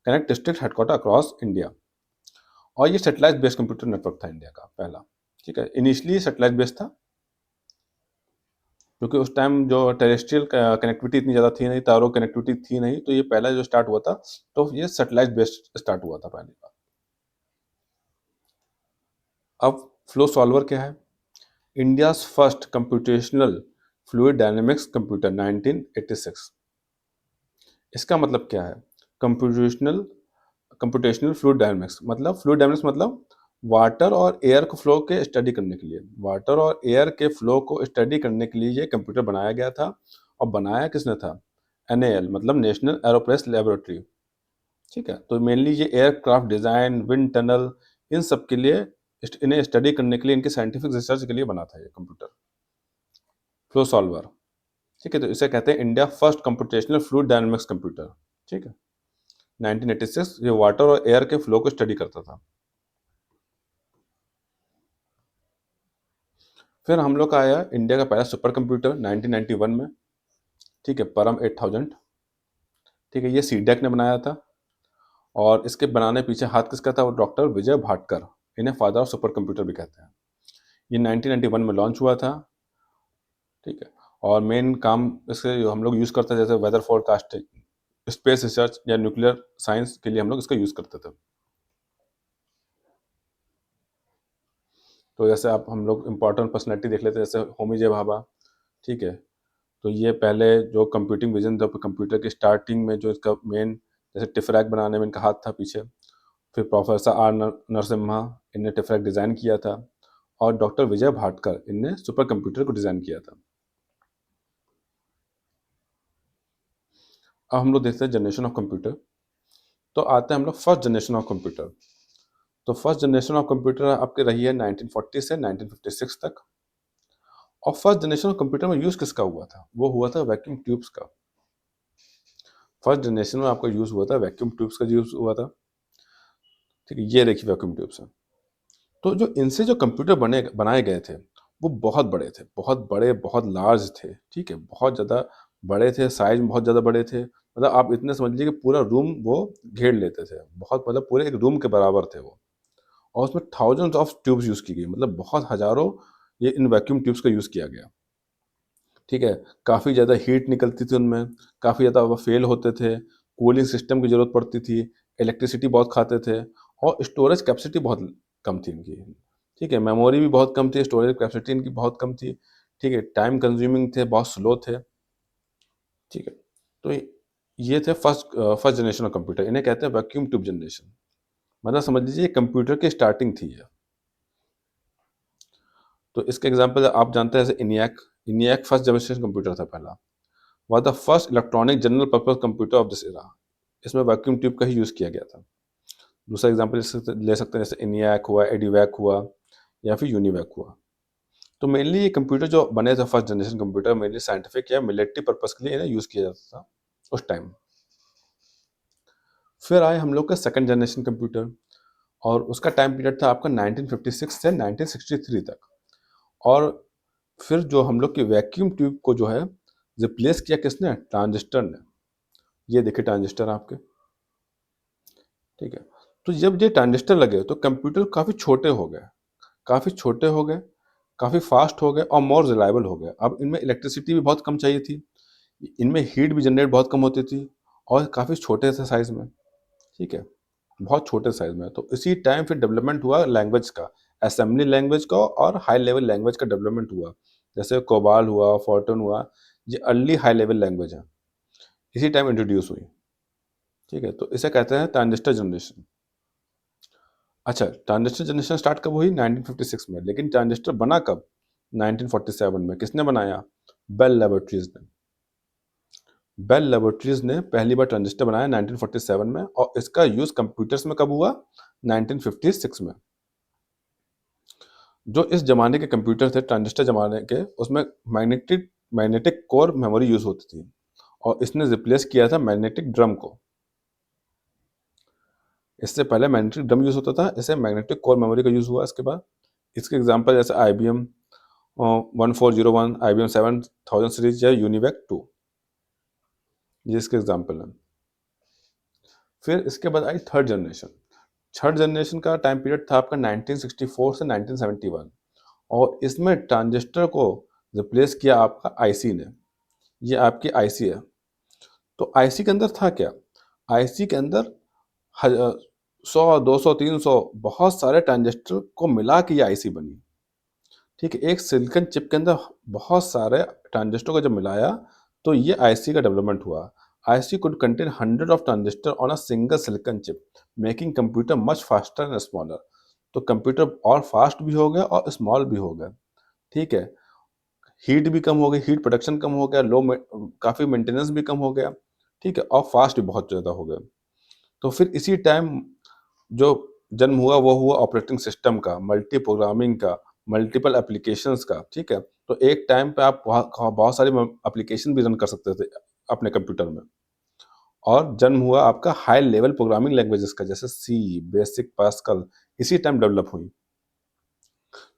connect district headquarter across India. और ये सेटेलाइट बेस्ड कंप्यूटर नेटवर्क था इंडिया का पहला, ठीक है। इनिशियली सेटेलाइट बेस्ड था, क्योंकि उस टाइम जो टेरेस्ट्रियल कनेक्टिविटी इतनी ज़्यादा थी नहीं, तारों कनेक्टिविटी थी नहीं, तो ये पहला जो स्टार्ट हुआ था, तो ये सेटेलाइट बेस्ड स्टार्ट हुआ था पहली बार। अब फ्लो सॉल्वर क्या है? India's first computational fluid dynamics computer 1986। इसका मतलब क्या है? कंप्यूटेशनल कंप्यूटेशनल फ्लूइड डायनेमिक्स मतलब वाटर और एयर को फ्लो के स्टडी करने के लिए, वाटर और एयर के फ्लो को स्टडी करने के लिए ये कंप्यूटर बनाया गया था। और बनाया किसने था? NAL मतलब नेशनल एरोस्पेस लेबोरेटरी। ठीक है, तो मेनली ये एयरक्राफ्ट डिजाइन, विंड टनल, इन सब के लिए, इन्हें स्टडी करने के लिए, इनके साइंटिफिक रिसर्च के लिए बना था ये कंप्यूटर, फ्लो सॉल्वर। ठीक है, तो इसे कहते हैं India first computational fluid dynamics computer. ठीक है, 1986 ये वाटर और एयर के फ्लो को स्टडी करता था। फिर हम लोग का आया इंडिया का पहला सुपर कंप्यूटर 1991 में। ठीक है, परम 8000। ठीक है, ये सीडेक ने बनाया था। और इसके बनाने पीछे हाथ किसका था? वो डॉक्टर विजय भाटकर, इन्हें फादर ऑफ सुपर कंप्यूटर भी कहते हैं। ये 1991 में लॉन्च हुआ था। ठीक है, और मेन काम इसके हम लोग यूज़ करते हैं जैसे वेदर फोरकास्टिंग, स्पेस रिसर्च या न्यूक्लियर साइंस के लिए हम लोग इसका यूज़ करते थे। तो जैसे आप हम लोग इम्पोर्टेंट पर्सनैलिटी देख लेते हैं, जैसे होमी जे भाभा। ठीक है, तो ये पहले जो कंप्यूटिंग विजन था, कंप्यूटर की स्टार्टिंग में जो इसका मेन, जैसे टिफरैक बनाने में इनका हाथ था पीछे। फिर प्रोफेसर आर नरसिम्हा, इनने टिफरैक डिज़ाइन किया था। और डॉक्टर विजय भाटकर, इनने सुपर कंप्यूटर को डिज़ाइन किया था। अब हम लोग देखते हैं जनरेशन ऑफ कंप्यूटर। तो आते हैं हम लोग फर्स्ट जनरेशन ऑफ कंप्यूटर। तो फर्स्ट जनरेशन ऑफ कंप्यूटर आपकी रही है 1940 से 1956 तक। और फर्स्ट जनरेशन ऑफ कंप्यूटर में यूज़ किसका हुआ था? वो हुआ था वैक्यूम ट्यूब्स का। फर्स्ट जनरेशन में आपका यूज़ हुआ था वैक्यूम ट्यूब्स का यूज़ हुआ था। ठीक है, ये देखिए वैक्यूम ट्यूब्स हैं। तो जो इनसे जो कंप्यूटर बनाए गए थे, वो बहुत बड़े थे, बहुत बड़े, बहुत लार्ज थे। ठीक है, बहुत ज़्यादा बड़े थे, साइज में बहुत ज़्यादा बड़े थे। मतलब आप इतने समझ लीजिए कि पूरा रूम वो घेर लेते थे, बहुत, मतलब पूरे एक रूम के बराबर थे वो। और उसमें थाउजेंड्स ऑफ ट्यूब्स यूज़ की गई, मतलब बहुत हज़ारों ये इन वैक्यूम ट्यूब्स का यूज़ किया गया। ठीक है, काफ़ी ज़्यादा हीट निकलती थी उनमें, काफ़ी ज़्यादा वो फेल होते थे, कूलिंग सिस्टम की ज़रूरत पड़ती थी, इलेक्ट्रिसिटी बहुत खाते थे, और स्टोरेज कैपेसिटी बहुत कम थी इनकी। ठीक है, मेमोरी भी बहुत कम थी, स्टोरेज कैपेसिटी इनकी बहुत कम थी। ठीक है, टाइम कंज्यूमिंग थे, बहुत स्लो थे। ठीक है, तो ये थे फर्स्ट जनरेशन ऑफ कंप्यूटर, इन्हें कहते हैं वैक्यूम ट्यूब जनरेशन। मतलब समझ लीजिए कंप्यूटर की स्टार्टिंग थी ये। तो इसके एग्जाम्पल आप जानते हैं, जैसे इनियाक। इनियाक फर्स्ट जनरेशन कंप्यूटर था पहला, was the first electronic general purpose computer of this era। इसमें वैक्यूम ट्यूब का ही यूज़ किया गया था। दूसरा एग्जांपल ले सकते हैं, जैसे एनियाक हुआ, एडीवैक हुआ, या फिर यूनिवैक हुआ। तो मेनली ये कंप्यूटर जो बने थे first generation computer, mainly scientific या मिलिट्री पर्पस के लिए इन्हें यूज़ किया जाता था उस टाइम। फिर आए हम लोग का सेकंड जनरेशन कंप्यूटर, और उसका टाइम पीरियड था आपका 1956 से 1963 तक। और फिर जो हम लोग की वैक्यूम ट्यूब को जो है रिप्लेस किया किसने? ट्रांजिस्टर ने। ये देखिए ट्रांजिस्टर आपके। ठीक है, तो जब ये ट्रांजिस्टर लगे तो कंप्यूटर काफ़ी छोटे हो गए, काफ़ी छोटे हो गए, काफ़ी फास्ट हो गए, और मोर रिलायबल हो गए। अब इनमें इलेक्ट्रिसिटी भी बहुत कम चाहिए थी, इनमें हीट भी जनरेट बहुत कम होती थी, और काफ़ी छोटे से साइज़ में। ठीक है, बहुत छोटे साइज़ में। तो इसी टाइम फिर डेवलपमेंट हुआ लैंग्वेज का, असेंबली लैंग्वेज का, और हाई लेवल लैंग्वेज का डेवलपमेंट हुआ। जैसे कोबाल हुआ, फोर्टन हुआ, ये अर्ली हाई लेवल लैंग्वेज है, इसी टाइम इंट्रोड्यूस हुई। ठीक है, तो इसे कहते हैं ट्रांजिस्टर जनरेशन। अच्छा, ट्रांजिस्टर जनरेशन स्टार्ट कब हुई? 1956 में। लेकिन ट्रांजिस्टर बना कब? 1947 में। किसने बनाया? बेल लेबोरेटरीज ने। बेल लेबोरेटरीज ने पहली बार ट्रांजिस्टर बनाया 1947 में, और इसका यूज कंप्यूटर्स में कब हुआ? 1956 में। जो इस जमाने के कंप्यूटर थे, ट्रांजिस्टर जमाने के, उसमें मैग्नेटिक कोर मेमोरी यूज होती थी, और इसने रिप्लेस किया था मैग्नेटिक ड्रम को। इससे पहले मैग्नेटिक ड्रम यूज होता था, इसे मैग्नेटिक कोर मेमोरी का यूज हुआ इसके बाद। इसके एग्जांपल जैसे IBM 1401, IBM 7000 सीरीज, या यूनिवैक 2, ये इसके एग्जांपल हैं। फिर इसके बाद आई थर्ड जनरेशन। थर्ड जनरेशन का टाइम पीरियड था आपका 1964 से 1971, और इसमें ट्रांजिस्टर को रिप्लेस किया आपका IC ने। ये आपकी IC है। तो IC के अंदर था क्या? IC के अंदर 100, 200, 300 बहुत सारे ट्रांजिस्टर को मिला के ये आईसी बनी। ठीक है, एक सिलिकॉन चिप के अंदर बहुत सारे ट्रांजिस्टर को जब मिलाया तो ये आईसी का डेवलपमेंट हुआ। IC could contain hundred of transistor on a single silicon chip, making computer much faster and smaller. तो कंप्यूटर और फास्ट भी हो गया और स्मॉल भी हो गया। ठीक है, हीट भी कम हो गई, हीट प्रोडक्शन कम हो गया, काफ़ी मेंटेनेंस भी कम हो गया। ठीक है, और फास्ट भी बहुत ज़्यादा हो गया। तो फिर इसी टाइम जो जन्म हुआ वो हुआ ऑपरेटिंग सिस्टम का, मल्टी प्रोग्रामिंग का, मल्टीपल एप्लीकेशंस का। ठीक है, तो एक टाइम पे आप बहुत सारी एप्लीकेशन भी रन कर सकते थे अपने कंप्यूटर में। और जन्म हुआ आपका हाई लेवल प्रोग्रामिंग लैंग्वेजेस का, जैसे सी, बेसिक, पास्कल, इसी टाइम डेवलप हुई।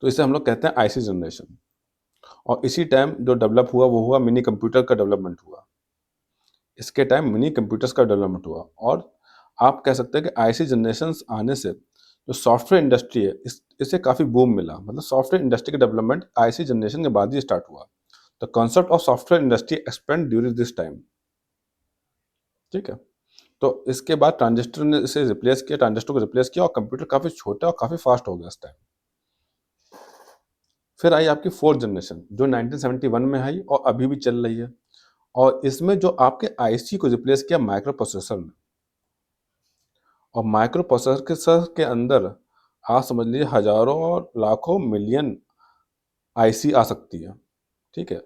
तो इसे हम लोग कहते हैं आईसी जनरेशन। और इसी टाइम जो डेवलप हुआ वो हुआ मिनी कंप्यूटर का डेवलपमेंट हुआ। इसके टाइम मिनी कंप्यूटर्स का डेवलपमेंट हुआ। और आप कह सकते हैं कि आईसी जनरेशन्स आने से जो सॉफ्टवेयर इंडस्ट्री है इसे काफ़ी बूम मिला। मतलब सॉफ्टवेयर इंडस्ट्री का डेवलपमेंट आईसी जनरेशन के बाद ही स्टार्ट हुआ। The concept of software industry expand during this time. ठीक है, तो इसके बाद ट्रांजिस्टर ने इसे रिप्लेस किया, ट्रांजिस्टर को रिप्लेस किया और कंप्यूटर काफ़ी छोटा और काफ़ी फास्ट हो गया इस टाइम। फिर आई आपकी फोर्थ जनरेशन जो 1971 में आई और अभी भी चल रही है। और इसमें जो आपके आईसी को रिप्लेस किया माइक्रो प्रोसेसर ने। और माइक्रो प्रोसेसर के अंदर आप समझ लीजिए हजारों और लाखों मिलियन आईसी आ सकती है। ठीक है,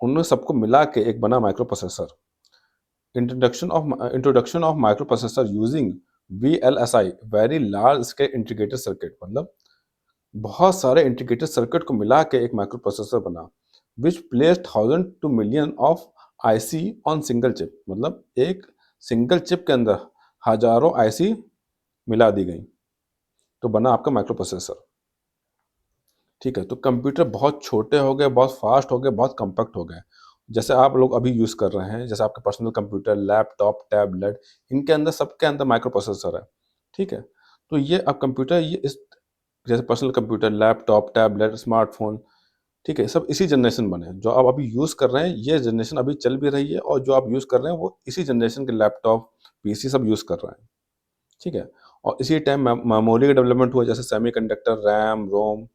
उनमें सबको मिला के एक बना micro processor. Introduction of micro processor using VLSI, very large scale integrated circuit. मतलब बहुत सारे इंटीग्रेटेड सर्किट को मिला के एक माइक्रो प्रोसेसर बना, which place 1000 to million of IC on single chip. मतलब एक सिंगल चिप के अंदर हजारों आईसी मिला दी गई तो बना आपका माइक्रो प्रोसेसर। ठीक है, तो कंप्यूटर बहुत छोटे हो गए, बहुत फास्ट हो गए, बहुत कॉम्पैक्ट हो गए। जैसे आप लोग अभी यूज़ कर रहे हैं, जैसे आपके पर्सनल कंप्यूटर, लैपटॉप, टैबलेट, इनके अंदर सबके अंदर माइक्रो प्रोसेसर है। ठीक है, तो ये अब कंप्यूटर ये इस जैसे personal computer, laptop, tablet, smartphone, ठीक है, सब इसी जनरेशन बने हैं। जो आप अभी यूज़ कर रहे हैं ये जनरेशन अभी चल भी रही है और जो आप यूज़ कर रहे हैं वो इसी जनरेशन के लैपटॉप, पीसी सब यूज़ कर रहे हैं। ठीक है, और इसी टाइम मेमोरी का डेवलपमेंट हुआ, जैसे सेमीकंडक्टर, रैम, रोम,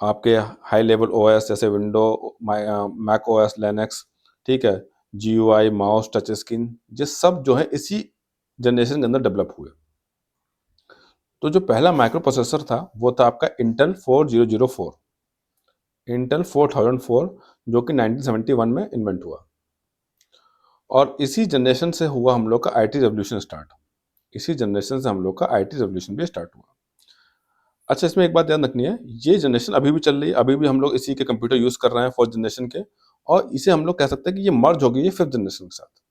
आपके हाई लेवल ओएस जैसे विंडो, मैक ओएस, लिनक्स। ठीक है, जीयूआई, माउस, टच स्क्रीन, ये सब जो है इसी जनरेशन के अंदर डेवलप हुए। तो जो पहला माइक्रो प्रोसेसर था वो था आपका इंटेल 4004, इंटेल 4004, जो कि 1971 में इन्वेंट हुआ। और इसी जनरेशन से हुआ हम लोग का आईटी रेवोल्यूशन स्टार्ट। इसी जनरेशन से हम लोग का आईटी रेवोल्यूशन भी स्टार्ट हुआ। अच्छा, इसमें एक बात ध्यान रखनी है, ये जनरेशन अभी भी चल रही है, अभी भी हम लोग इसी के कंप्यूटर यूज़ कर रहे हैं फोर्थ जनरेशन के। और इसे हम लोग कह सकते हैं कि ये मर्ज हो गई है फिफ्थ जनरेशन के साथ।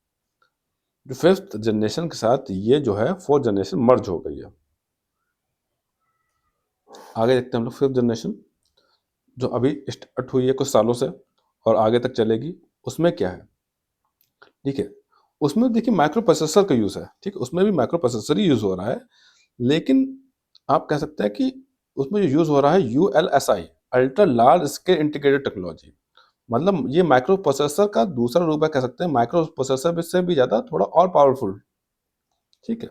जो फिफ्थ जनरेशन के साथ ये जो है फोर्थ जनरेशन मर्ज हो गई है। आगे देखते हैं हम लोग फिफ्थ जनरेशन जो अभी स्टार्ट हुई है कुछ सालों से और आगे तक चलेगी। उसमें क्या है, ठीक है, उसमें देखिए माइक्रो प्रोसेसर का यूज़ है। ठीक है, उसमें भी माइक्रो प्रोसेसर ही यूज़ हो रहा है, लेकिन आप कह सकते हैं कि उसमें जो यूज़ हो रहा है ULSI, ultra large scale integrated technology. मतलब ये माइक्रो प्रोसेसर का दूसरा रूप है, कह सकते हैं माइक्रो प्रोसेसर से भी ज़्यादा थोड़ा और पावरफुल। ठीक है,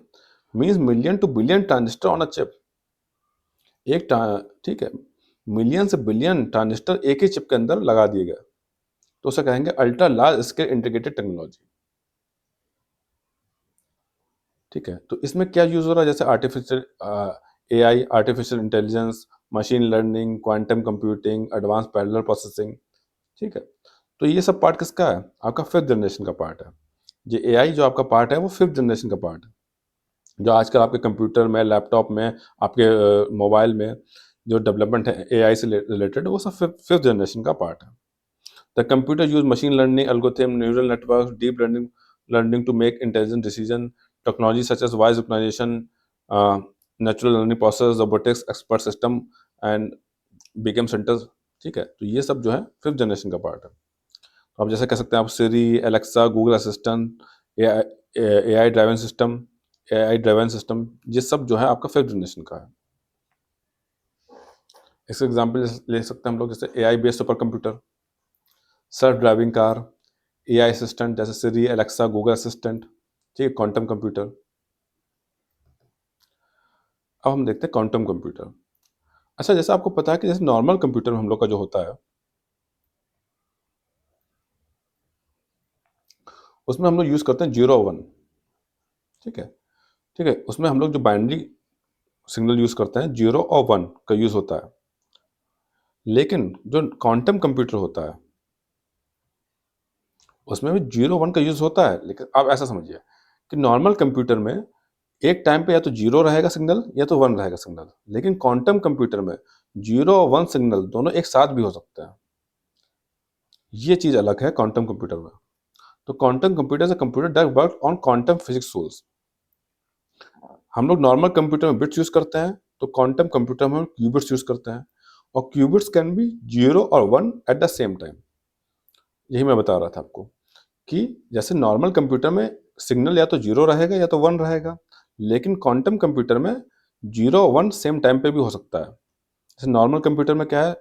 means million two billion transistor on a chip. ठीक है, मिलियन से बिलियन ट्रांजिस्टर एक ही चिप के अंदर लगा दिए गए, तो उसे कहेंगे ultra large scale integrated technology. ठीक है, तो इसमें क्या यूज़ हो रहा है, जैसे artificial AI, artificial intelligence, machine learning, quantum computing, advance parallel processing. ठीक है, तो ये सब पार्ट किसका है, आपका फिफ्थ जनरेशन का पार्ट है। ये AI जो आपका पार्ट है वो फिफ्थ जनरेशन का पार्ट है। जो आजकल आपके कंप्यूटर में, लैपटॉप में, आपके मोबाइल में जो डेवलपमेंट है AI से रिलेटेड, वो सब फिफ्थ जनरेशन का पार्ट है। The computer use machine learning algorithm, neural network, deep learning to make intelligent decision, technology such as voice recognition, natural learning process, robotics, expert system and बिगेम centres. ठीक है, तो ये सब जो है फिफ्थ जनरेशन का पार्ट है। तो आप जैसे कह सकते हैं आप Siri, Alexa, Google assistant, AI driven system, ये सब जो है आपका फिफ्थ जनरेशन का है। इसका एग्जाम्पल ले सकते हैं हम लोग, जैसे AI based super computer, self driving car, AI assistant जैसे सिरी, एलेक्सा, गूगल असिस्टेंट। ठीक है, क्वांटम कंप्यूटर। अब हम देखते हैं क्वांटम कंप्यूटर। अच्छा, जैसे आपको पता है कि जैसे नॉर्मल कंप्यूटर में हम लोग का जो होता है, उसमें हम लोग यूज़ करते हैं 0 1। ठीक है? ठीक है? उसमें हम लोग जो बाइनरी सिग्नल यूज़ करते हैं 0 और 1 का यूज़ होता है। लेकिन जो क्वांटम कंप्यूटर होता है, उसमें भी 0 1 का यूज़ होता है, लेकिन आप ऐसा समझिए कि नॉर्मल कंप्यूटर में एक टाइम पे या तो 0 रहेगा सिग्नल या तो 1 रहेगा सिग्नल। लेकिन क्वांटम कंप्यूटर में 0 और 1 सिग्नल दोनों एक साथ भी हो सकते हैं। ये चीज़ अलग है क्वांटम कंप्यूटर में। तो quantum computer is a computer that work on quantum physics rules. हम लोग नॉर्मल कंप्यूटर में बिट्स यूज़ करते हैं, तो क्वांटम कंप्यूटर में हम क्यूबिट्स यूज़ करते हैं, और क्यूबिट्स कैन बी 0 और 1 एट द सेम टाइम। यही मैं बता रहा था आपको कि जैसे नॉर्मल कंप्यूटर में सिग्नल या तो 0 रहेगा या तो 1 रहेगा, लेकिन क्वांटम कंप्यूटर में 0 1 सेम टाइम पे भी हो सकता है। जैसे नॉर्मल कंप्यूटर में क्या है,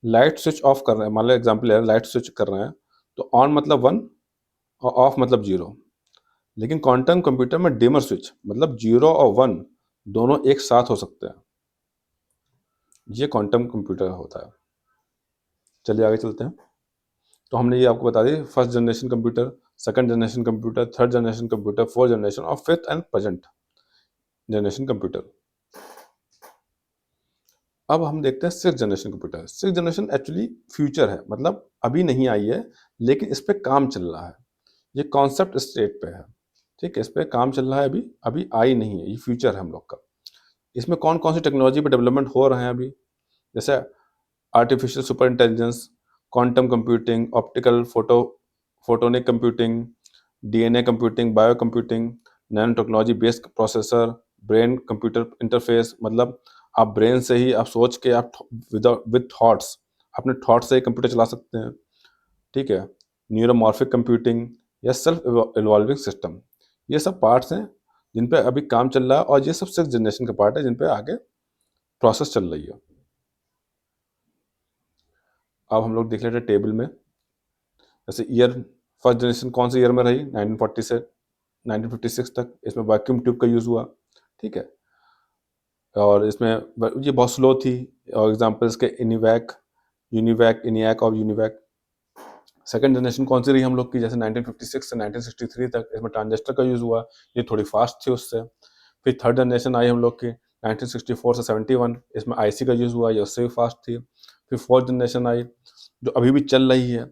लाइट स्विच ऑफ कर रहे हैं, मान लो एग्जांपल ले रहे हैं, लाइट स्विच कर रहे हैं, तो ऑन मतलब 1 और ऑफ मतलब 0। लेकिन क्वांटम कंप्यूटर में डिमर स्विच मतलब 0 और 1 दोनों एक साथ हो सकते हैं। ये क्वांटम कंप्यूटर होता है। चलिए आगे चलते हैं। तो हमने ये आपको बता दी first generation computer, second generation computer, third generation computer, fourth generation और fifth and present generation computer. अब हम देखते हैं six generation computer. Six generation actually future है, मतलब अभी नहीं आई है, लेकिन इस पे काम चल रहा है। ये कॉन्सेप्ट स्टेट पे है। ठीक है, इस पे काम चल रहा है, अभी अभी आई नहीं है, ये फ्यूचर है हम लोग का। इसमें कौन कौन सी टेक्नोलॉजी पे डेवलपमेंट हो रहे हैं अभी, जैसे artificial super intelligence, quantum computing, optical photonic computing, DNA computing, bio computing, nano technology based processor, brain computer interface, मतलब आप ब्रेन से ही आप सोच के आप विद थॉट्स, अपने थॉट से ही कंप्यूटर चला सकते हैं। ठीक है, न्यूरोमॉर्फिक कंप्यूटिंग या सेल्फ इवॉल्विंग सिस्टम, ये सब पार्ट्स हैं जिन पे अभी काम चल रहा है, और ये सब सिक्स जनरेशन का पार्ट है जिन पे आगे प्रोसेस चल रही है। अब हम लोग देख लेते हैं टेबल में, जैसे ईयर, फर्स्ट जनरेशन कौन से ईयर में रही, 1940 से 1956 तक। इसमें वैक्यूम ट्यूब का यूज़ हुआ। ठीक है, और इसमें ये बहुत स्लो थी, और एग्जांपल्स के इनिवैक, यूनिवैक, इनियाक और यूनिवैक। सेकंड जनरेशन कौन सी रही हम लोग की, जैसे 1956 से 1963 तक, इसमें ट्रांजिस्टर का यूज़ हुआ, ये थोड़ी फास्ट थी उससे। फिर थर्ड जनरेशन आई हम लोग की 1964 से 71, इसमें आईसी का यूज़ हुआ, ये उससे भी फास्ट थी। फिर फोर्थ जनरेशन आई जो अभी भी चल रही है,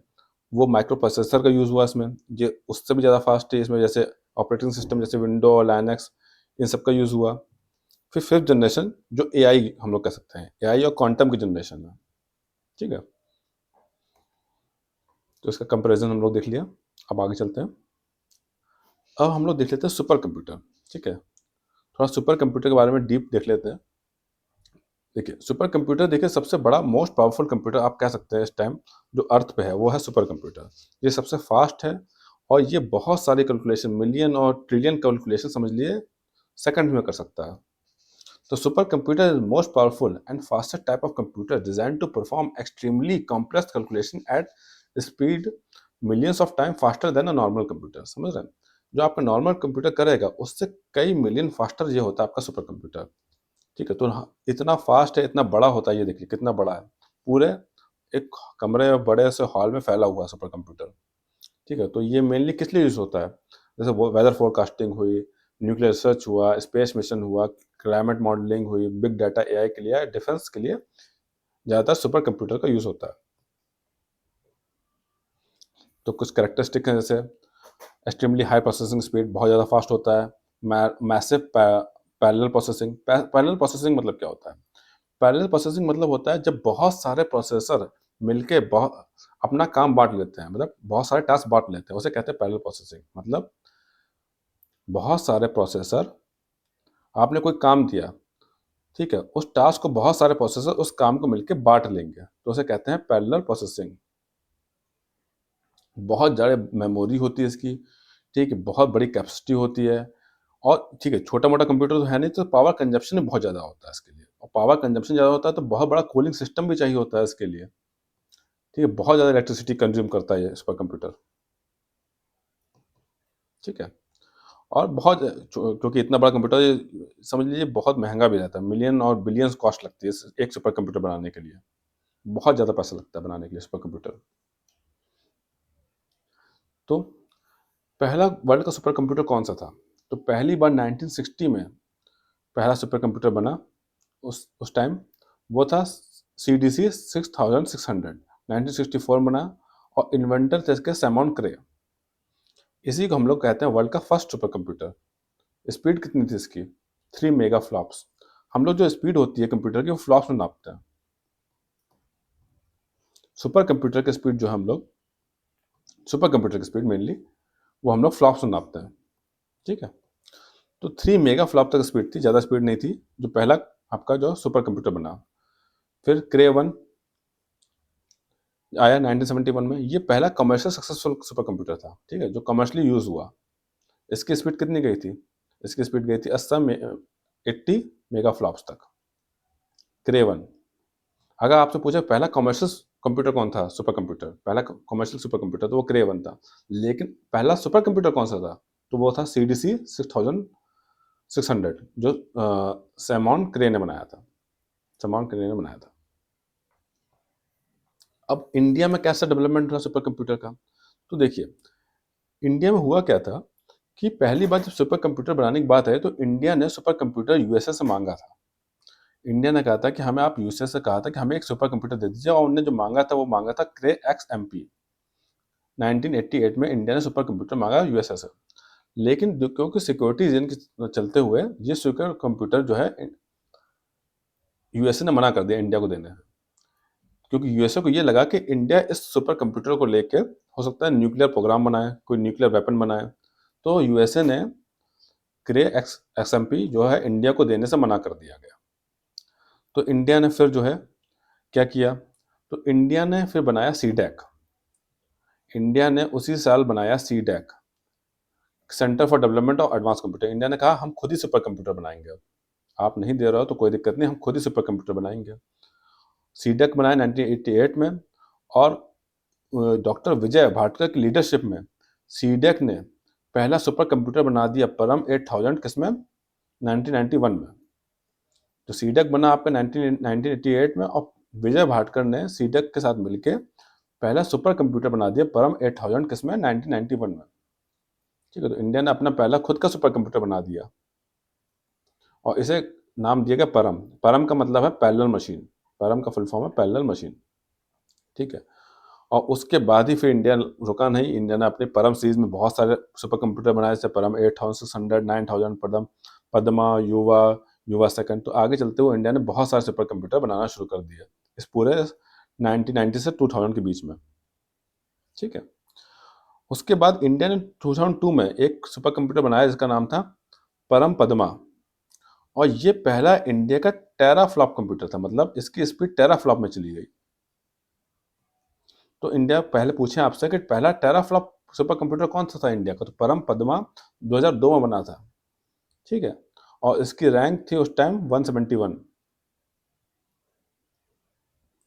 वो माइक्रो प्रोसेसर का यूज़ हुआ इसमें, ये उससे भी ज़्यादा फास्ट है। इसमें जैसे ऑपरेटिंग सिस्टम जैसे विंडो और लाइनक्स, इन सब का यूज़ हुआ। फिर फिफ्थ जनरेशन जो एआई हम लोग कह सकते हैं, एआई और क्वांटम की जनरेशन है। ठीक है, तो इसका कंपैरिजन हम लोग देख लिया। अब आगे चलते हैं। अब हम लोग देख लेते हैं सुपर कंप्यूटर। ठीक है, थोड़ा सुपर कंप्यूटर के बारे में डीप देख लेते हैं। देखिए, सुपर कंप्यूटर, देखिए सबसे बड़ा मोस्ट पावरफुल कंप्यूटर आप कह सकते हैं इस टाइम जो अर्थ पे है, वो है सुपर कंप्यूटर। ये सबसे फास्ट है, और ये बहुत सारी कैलकुलेशन, मिलियन और ट्रिलियन कैलकुलेशन समझ लिए सेकंड में कर सकता है। तो super computer is most powerful and fastest type of computer design to perform extremely complex calculation at speed millions of time faster than a normal computer. समझ रहे हैं, जो आपका नॉर्मल कंप्यूटर करेगा उससे कई मिलियन फास्टर ये होता है आपका सुपर कंप्यूटर। ठीक है, तो इतना फास्ट है, इतना बड़ा होता है, ये देखिए कितना बड़ा है, पूरे एक कमरे में बड़े से हॉल में फैला हुआ है सुपर कंप्यूटर। ठीक है, तो ये मेनली किस लिए यूज़ होता है, जैसे वो वेदर फोरकास्टिंग हुई, न्यूक्लियर रिसर्च हुआ, स्पेस मिशन हुआ, क्लाइमेट मॉडलिंग हुई, बिग डाटा एआई के लिए, डिफेंस के लिए ज़्यादातर सुपर कंप्यूटर का यूज़ होता है। तो कुछ कैरेक्टरिस्टिक हैं, जैसे एक्सट्रीमली हाई प्रोसेसिंग स्पीड, बहुत ज़्यादा फास्ट होता है। Massive parallel processing. Parallel processing मतलब क्या होता है, पैरेलल प्रोसेसिंग मतलब होता है जब बहुत सारे प्रोसेसर मिलके बहुत अपना काम बांट लेते हैं, मतलब बहुत सारे टास्क बांट लेते हैं, उसे कहते हैं पैरेलल प्रोसेसिंग। मतलब बहुत सारे प्रोसेसर, आपने कोई काम दिया, ठीक है, उस टास्क को बहुत सारे प्रोसेसर उस काम को मिलके बांट लेंगे, तो उसे कहते हैं पैरेलल प्रोसेसिंग। बहुत ज़्यादा मेमोरी होती है इसकी। ठीक है, बहुत बड़ी कैपेसिटी होती है, और ठीक है, छोटा मोटा कंप्यूटर तो है नहीं, तो पावर कंजप्शन भी बहुत ज़्यादा होता है इसके लिए, और पावर कंजप्शन ज़्यादा होता है तो बहुत बड़ा कूलिंग सिस्टम भी चाहिए होता है इसके लिए। ठीक है, बहुत ज़्यादा इलेक्ट्रिसिटी कंज्यूम करता है ये सुपर कंप्यूटर। ठीक है, और बहुत क्योंकि इतना बड़ा कंप्यूटर समझ लीजिए बहुत महंगा भी रहता है, मिलियन और बिलियंस कॉस्ट लगती है एक सुपर कंप्यूटर बनाने के लिए, बहुत ज़्यादा पैसा लगता है बनाने के लिए सुपर कंप्यूटर। तो पहला वर्ल्ड का सुपर कंप्यूटर कौन सा था? तो पहली बार 1960 में पहला सुपर कंप्यूटर बना, उस टाइम वो था CDC 6600, 1964 बना, और इन्वेंटर थे इसके सैमन क्रे। इसी को हम लोग कहते हैं वर्ल्ड का फर्स्ट सुपर कंप्यूटर। स्पीड कितनी थी इसकी? 3 मेगा फ्लॉप्स। हम लोग जो स्पीड होती है कंप्यूटर की वो फ्लॉप्स में नापते हैं। सुपर कंप्यूटर की स्पीड जो है हम लोग, सुपर कंप्यूटर की स्पीड मेनली वो हम लोग फ्लॉप्स में नापते हैं, ठीक है। तो 3 मेगा फ्लॉप तक स्पीड थी, ज़्यादा स्पीड नहीं थी, जो पहला आपका जो सुपर कंप्यूटर बना। फिर क्रे 1 आया 1971 में, ये पहला कमर्शियल सक्सेसफुल सुपर कंप्यूटर था, ठीक है, जो कमर्शियली यूज़ हुआ। इसकी स्पीड कितनी गई थी? इसकी स्पीड गई थी 80 मेगा फ्लॉप्स तक, क्रे 1। अगर आपसे पूछा पहला कमर्शियल कंप्यूटर कौन था, सुपर कंप्यूटर, पहला कमर्शियल सुपर कंप्यूटर, तो वो क्रे 1 था। लेकिन पहला सुपर कंप्यूटर कौन सा था? तो वो था CDC 6600, जो सैमन क्रे ने बनाया था, सैमन क्रे ने बनाया था। अब इंडिया में कैसा डेवलपमेंट हुआ सुपर कंप्यूटर का? तो देखिए, इंडिया में हुआ क्या था कि पहली बार जब सुपर कंप्यूटर बनाने की बात आई तो इंडिया ने सुपर कंप्यूटर यूएसए से मांगा था। इंडिया ने कहा था कि हमें, आप यूएसए से कहा था कि हमें एक सुपर कंप्यूटर दे दीजिए, और उन्होंने जो मांगा था वो मांगा था क्रे XMP। 1988 में इंडिया ने सुपर कंप्यूटर मांगा यूएसए से। लेकिन क्योंकि सिक्योरिटी रीजन के चलते हुए ये सुपर कंप्यूटर जो है यूएसए ने मना कर दिया इंडिया को देने, क्योंकि यूएसए को ये लगा कि इंडिया इस सुपर कंप्यूटर को लेकर हो सकता है न्यूक्लियर प्रोग्राम बनाए, कोई न्यूक्लियर वेपन बनाए। तो यूएसए ने क्रे XMP जो है इंडिया को देने से मना कर दिया गया। तो इंडिया ने फिर जो है क्या किया? तो इंडिया ने फिर बनाया CDAC। इंडिया ने उसी साल बनाया CDAC, centre for development of advance computer. India ने कहा हम खुद ही सुपर कंप्यूटर बनाएंगे, आप नहीं दे रहे हो तो कोई दिक्कत नहीं, हम खुद ही सुपर कंप्यूटर बनाएंगे। CDAC बनाया 1988 में, और डॉक्टर विजय भाटकर की लीडरशिप में CDAC ने पहला सुपर कंप्यूटर बना दिया, परम 8000, किसमें? 1991 में। तो CDAC बना आपका 1988 में, और विजय भाटकर ने CDAC के साथ मिलके पहला सुपर कंप्यूटर बना दिया, परम 8000, किसमें? 1991 में, ठीक है। तो इंडिया ने अपना पहला खुद का सुपर कंप्यूटर बना दिया, और इसे नाम दिया गया परम। परम का मतलब है पैरेलल मशीन, परम का फुल फॉर्म है पैरेलल मशीन, ठीक है। और उसके बाद ही फिर इंडिया रुका नहीं, इंडिया ने अपनी परम सीरीज में बहुत सारे सुपर कंप्यूटर बनाए, जैसे परम 8600, 9000, पदम, पद्मा, युवा, युवा सेकंड। तो आगे चलते हुए इंडिया ने बहुत सारे सुपर कंप्यूटर बनाना शुरू कर दिया इस पूरे 1990 से 2000 के बीच में, ठीक है। उसके बाद इंडिया ने 2002 में एक सुपर कंप्यूटर बनाया जिसका नाम था परम पद्मा, और ये पहला इंडिया का टेराफ्लॉप कंप्यूटर था, मतलब इसकी स्पीड टेराफ्लॉप में चली गई। तो इंडिया, पहले पूछे आपसे कि पहला टेराफ्लॉप सुपर कंप्यूटर कौन सा था इंडिया का, तो परम पद्मा 2002 में बना था, ठीक है। और इसकी रैंक थी उस टाइम 171।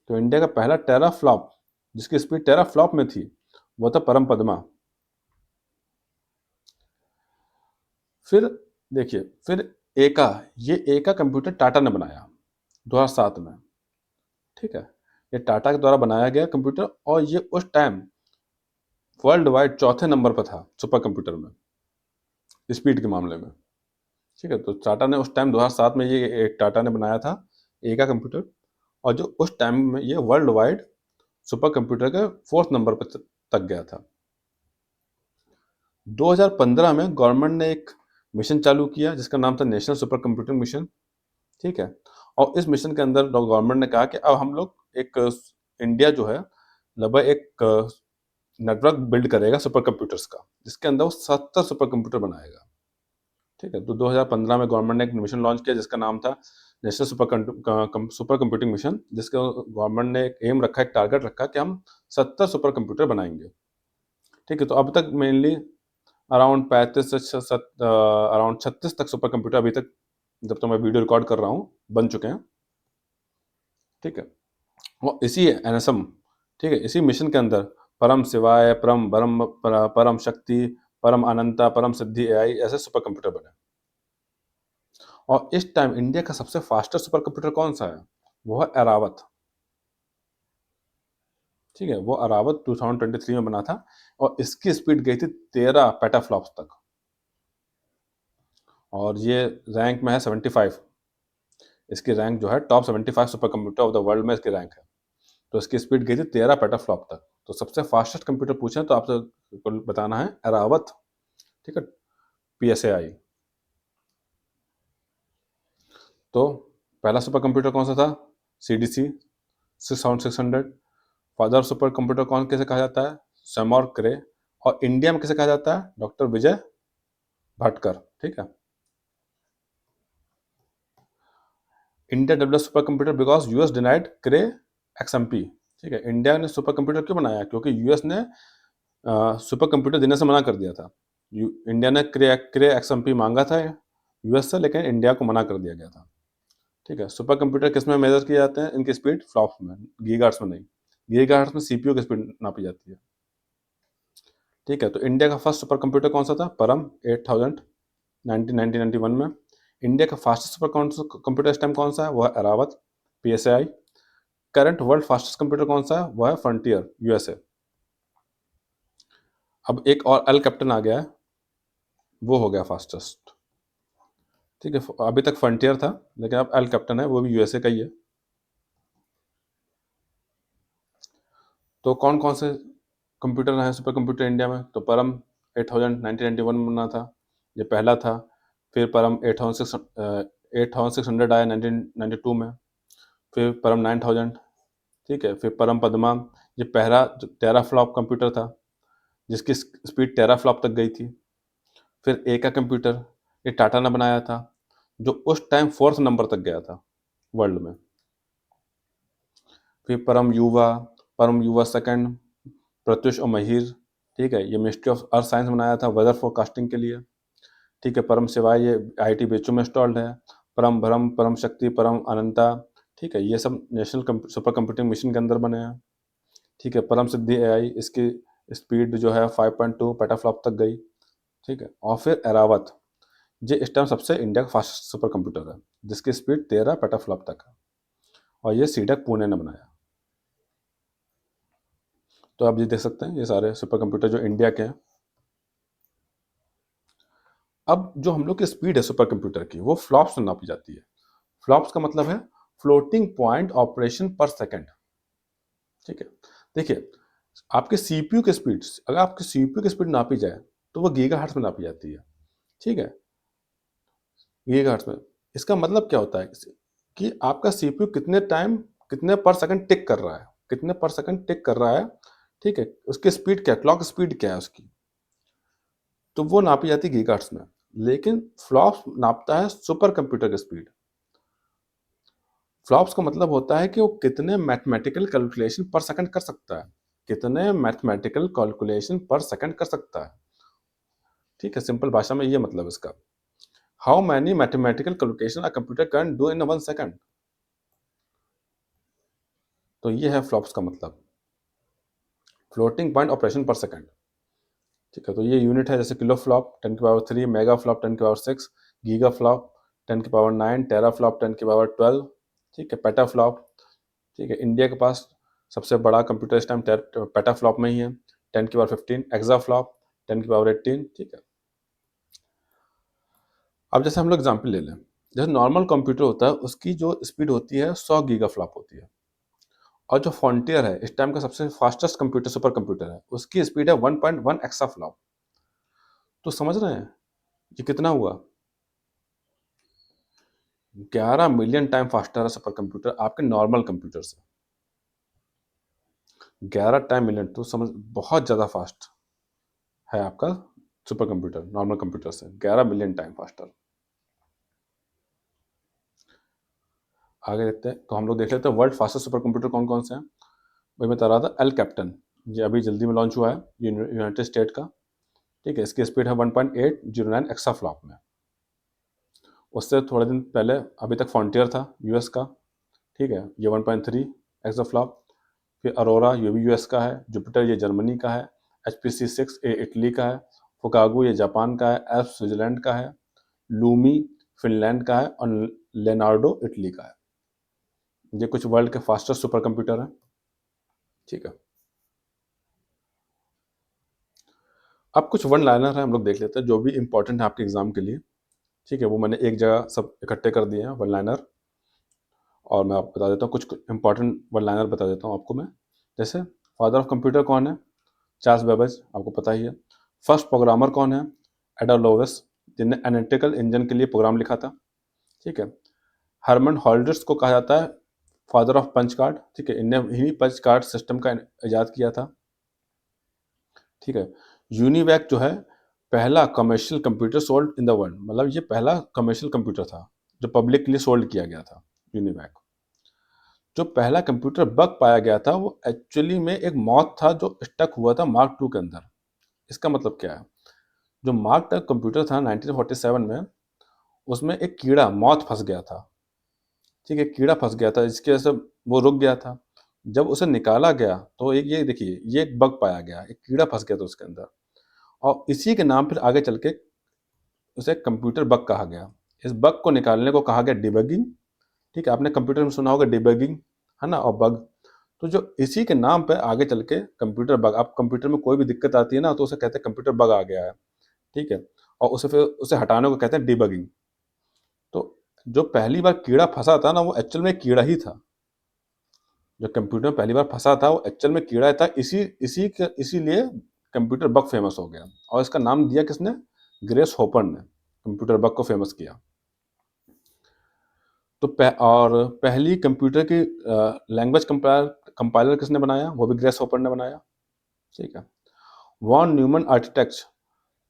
तो इंडिया का पहला टेराफ्लॉप जिसकी स्पीड टेराफ्लॉप में थी वो था परम पद्मा। फिर देखिए, फिर एका कंप्यूटर टाटा ने बनाया 2007 में, ठीक है। ये टाटा के द्वारा बनाया गया कंप्यूटर, और ये उस टाइम वर्ल्ड वाइड चौथे नंबर पर था सुपर कंप्यूटर में स्पीड के मामले में, ठीक है। तो टाटा ने उस टाइम 2007 में ये एक टाटा ने बनाया था एका कंप्यूटर, और जो उस टाइम में ये वर्ल्ड वाइड सुपर कंप्यूटर के 4th नंबर पर तक गया था। 2015 में गवर्नमेंट ने एक मिशन चालू किया जिसका नाम था नेशनल सुपर कंप्यूटिंग मिशन, ठीक है। और इस मिशन के अंदर गवर्नमेंट ने कहा कि अब हम लोग एक इंडिया जो है लगभग एक नेटवर्क बिल्ड करेगा सुपर कंप्यूटर्स का, जिसके अंदर वो 70 सुपर कंप्यूटर बनाएगा, ठीक है। तो 2015 में गवर्नमेंट ने एक मिशन लॉन्च किया जिसका नाम था नेशनल सुपर कंप्यूटिंग मिशन, जिसके गवर्नमेंट ने एक एम रखा, एक टारगेट रखा कि हम 70 सुपर कंप्यूटर बनाएंगे, ठीक है। तो अब तक मेनली अराउंड 35 से अराउंड 36 तक सुपर कंप्यूटर अभी तक, जब तक मैं वीडियो रिकॉर्ड कर रहा हूँ, बन चुके हैं, ठीक है। और इसी NSM, ठीक है, इसी मिशन के अंदर परम शिवाय, परम ब्रह्म, परम शक्ति, परम अनंता, परम सिद्धि एआई, ऐसे सुपर कंप्यूटर बने। और इस टाइम इंडिया का सबसे फास्टेस्ट सुपर कंप्यूटर कौन सा है? वो है एरावत। ठीक है, वो एरावत 2023 में बना था और इसकी स्पीड गई थी 13 पेटाफ्लॉप्स तक, और ये रैंक में है 75। इसकी रैंक जो है top 75 super computer of the world में इसकी रैंक है। तो इसकी स्पीड गई थी 13 पेटाफ्लॉप तक। तो सबसे फास्टेस्ट कंप्यूटर पूछें तो आपसे बताना है एरावत। ठीक है, PSAI। तो पहला सुपर कंप्यूटर कौन सा था? CDC 6600। फादर सुपर कंप्यूटर कौन कैसे कहा जाता है? सैमोर क्रे। और इंडिया में कैसे कहा जाता है? डॉक्टर विजय भटकर। ठीक है, India develop super computer because US denied cray XMP। ठीक है, इंडिया ने सुपर कंप्यूटर क्यों बनाया? क्योंकि यूएस ने सुपर कंप्यूटर देने से मना कर दिया था। इंडिया ने क्रे XMP मांगा था यूएस से, लेकिन इंडिया को मना कर दिया गया था। ठीक है, सुपर कंप्यूटर किस में मेजर किए जाते हैं? इनकी स्पीड फ्लॉप्स में, गीगाहर्ट्ज में नहीं। गीगाहर्ट्ज में सीपीयू की स्पीड नापी जाती है। ठीक है, तो इंडिया का फर्स्ट सुपर कंप्यूटर कौन सा था? परम 8000 1991 में। इंडिया का फास्टेस्ट सुपर कंप्यूटर इस टाइम कौन सा है? वो है Airavat PSAI। Current world fastest computer कौन सा है? वो है फ्रंटियर USA। अब एक और एल कैप्टन आ गया है, वो हो गया फास्टेस्ट। ठीक है, अभी तक फ्रंटियर था, लेकिन अब एल कैप्टन है, वो भी USA का ही है। तो कौन कौन से कंप्यूटर हैं सुपर कंप्यूटर इंडिया में? तो परम 8000 1991 में बना था, ये पहला था। फिर परम 8600 आया 1992 में। फिर परम 9000। ठीक है, फिर परम पद्मा, ये पहला टेराफ्लॉप कंप्यूटर था जिसकी स्पीड टेराफ्लॉप तक गई थी। फिर ए का कंप्यूटर, ये टाटा ने बनाया था, जो उस टाइम 4th नंबर तक गया था वर्ल्ड में। फिर परम युवा सेकंड, प्रत्युष और महिर। ठीक है, ये मिनिस्ट्री ऑफ अर्थ साइंस बनाया था वेदर फोरकास्टिंग के लिए। ठीक है, परम शिवाय ये IIT बेचू में इंस्टॉल्ड है। परम भरम, परम शक्ति, परम अनंता। ठीक है, ये सब नेशनल सुपर कंप्यूटिंग मिशन के अंदर बने हैं। ठीक है, परम सिद्धि AI, इसकी स्पीड जो है 5.2 पेटाफ्लॉप तक गई। ठीक है, और फिर एरावत, ये इस टाइम सबसे इंडिया का फास्टेस्ट सुपर कंप्यूटर है जिसकी स्पीड 13 पेटाफ्लॉप तक है, और ये सीडक पुणे ने बनाया। तो आप ये देख सकते हैं ये सारे सुपर कंप्यूटर जो इंडिया के हैं। अब जो हम लोग की स्पीड है सुपर कंप्यूटर की, वो फ्लॉप्स में नापी जाती है। फ्लॉप्स का मतलब है फ्लोटिंग पॉइंट ऑपरेशन पर सेकंड। ठीक है, देखिए आपके सीपीयू की स्पीड, अगर आपके सीपीयू की स्पीड नापी जाए तो वो गीगाहर्ट्ज में नापी जाती है। ठीक है, गीगाहर्ट्ज में। इसका मतलब क्या होता है कि आपका सीपीयू कितने पर सेकंड टिक कर रहा है, कितने पर सेकंड टिक कर रहा है। ठीक है, उसकी स्पीड क्या, क्लॉक स्पीड क्या है उसकी, तो वो नापी जाती है गीगाहर्ट्ज में। लेकिन फ्लॉप्स नापता है सुपर कंप्यूटर की स्पीड। फ्लॉप्स का मतलब होता है कि वो कितने मैथमेटिकल कैलकुलेशन पर सेकंड कर सकता है, कितने मैथमेटिकल कैलकुलेशन पर सेकंड कर सकता है। ठीक है, सिंपल भाषा में ये मतलब इसका, how many mathematical calculation a computer can do in 1 second. तो ये है फ्लॉप्स का मतलब, फ्लोटिंग पॉइंट ऑपरेशन पर सेकंड। ठीक है, तो ये यूनिट है, जैसे किलो फ्लॉप 10 की पावर 3, मेगा फ्लॉप 10 की पावर 6, गीगा फ्लॉप 10 की पावर 9, टेरा फ्लॉप 10 की पावर 12। ठीक है, पेटा फ्लॉप। ठीक है, इंडिया के पास सबसे बड़ा कंप्यूटर इस टाइम पेटा फ्लॉप में ही है, 10 की पावर 15, एक्सा फ्लॉप 10 की पावर 18। ठीक है, अब जैसे हम लोग एग्जाम्पल ले लें, जैसे नॉर्मल कंप्यूटर होता है उसकी जो स्पीड होती है 100 गीगा फ्लॉप होती है, और जो फ्रंटियर है इस टाइम का सबसे फास्टेस्ट कंप्यूटर सुपर कंप्यूटर है, उसकी स्पीड है 1.1 एक्सा फ्लॉप। तो समझ रहे हैं ये कितना हुआ? 11 मिलियन टाइम फास्टर है सुपर कंप्यूटर आपके नॉर्मल कंप्यूटर से। 11 टाइम मिलियन, तो समझ बहुत ज़्यादा फास्ट है आपका सुपर कंप्यूटर नॉर्मल कंप्यूटर से, 11 मिलियन टाइम फास्टर। आगे देखते हैं, तो हम लोग देख लेते हैं वर्ल्ड फास्टेस्ट सुपर कंप्यूटर कौन कौन से हैं। वही मैं बता रहा था, एल कैप्टन, ये अभी जल्दी में लॉन्च हुआ है यूनाइटेड स्टेट का। ठीक है, इसकी स्पीड है 1.809 एक्सा फ्लॉप में। उससे थोड़े दिन पहले अभी तक फ्रंटियर था यूएस का। ठीक है, ये 1.3 एक्सा फ्लॉप। फिर अरोरा, ये भी यूएस का है। जुपिटर, ये जर्मनी का है। HPC 6 ये इटली का है। फुकागू ये जापान का है, एल्प स्विट्जरलैंड का है, लूमी फिनलैंड का है और लेनार्डो इटली का है। ये कुछ वर्ल्ड के फास्टेस्ट सुपर कंप्यूटर हैं। ठीक है, अब कुछ वन लाइनर है हम लोग देख लेते हैं जो भी इंपॉर्टेंट है आपके एग्जाम के लिए। ठीक है, वो मैंने एक जगह सब इकट्ठे कर दिए हैं वन लाइनर, और मैं आपको बता देता हूँ कुछ इंपॉर्टेंट वन लाइनर बता देता हूँ आपको मैं। जैसे फादर ऑफ कंप्यूटर कौन है? चार्ल्स बेबेज, आपको पता ही है। फर्स्ट प्रोग्रामर कौन है? एडा लोवेस, जिनने एनालिटिकल इंजन के लिए प्रोग्राम लिखा था। ठीक है, हरमन हॉल्डर्स को कहा जाता है फादर ऑफ पंच कार्ड। ठीक है, इनने ही पंच कार्ड सिस्टम का इजाद किया था। ठीक है, यूनिवैक जो है पहला commercial computer sold in the world, मतलब ये पहला कमर्शियल कंप्यूटर था जो पब्लिक के लिए सोल्ड किया गया था, यूनिवैक। जो पहला कंप्यूटर बग पाया गया था वो एक्चुअली में एक मॉथ था जो स्टक हुआ था मार्क टू के अंदर। इसका मतलब क्या है? जो मार्क टू कंप्यूटर था 1947 में, उसमें एक कीड़ा मॉथ फंस गया था। ठीक है, कीड़ा फंस गया था, इसकी वजह से वो रुक गया था। जब उसे निकाला गया तो एक ये देखिए, ये एक बग पाया गया, एक कीड़ा फंस गया था उसके अंदर, और इसी के नाम फिर आगे चल के उसे कंप्यूटर बग कहा गया। इस बग को निकालने को कहा गया डिबगिंग। ठीक है, आपने कंप्यूटर में सुना होगा डिबगिंग, है ना, और बग। तो जो इसी के नाम पे आगे चल के कंप्यूटर बग, आप कंप्यूटर में कोई भी दिक्कत आती है ना तो उसे कहते हैं कंप्यूटर बग आ गया है। ठीक है, और उसे फिर उसे हटाने को कहते हैं डिबगिंग। तो जो पहली बार कीड़ा फंसा था ना वो एक्चुअल में कीड़ा ही था। जो कंप्यूटर में पहली बार फंसा था वो एक्चुअल में कीड़ा था, इसीलिए कंप्यूटर बग फेमस हो गया। और इसका नाम दिया किसने? ग्रेस होपर ने कंप्यूटर बग को फेमस किया। तो और पहली कंप्यूटर की लैंग्वेज कंपाइलर किसने बनाया? वो भी ग्रेस होपर ने बनाया। ठीक है, वॉन न्यूमन आर्किटेक्ट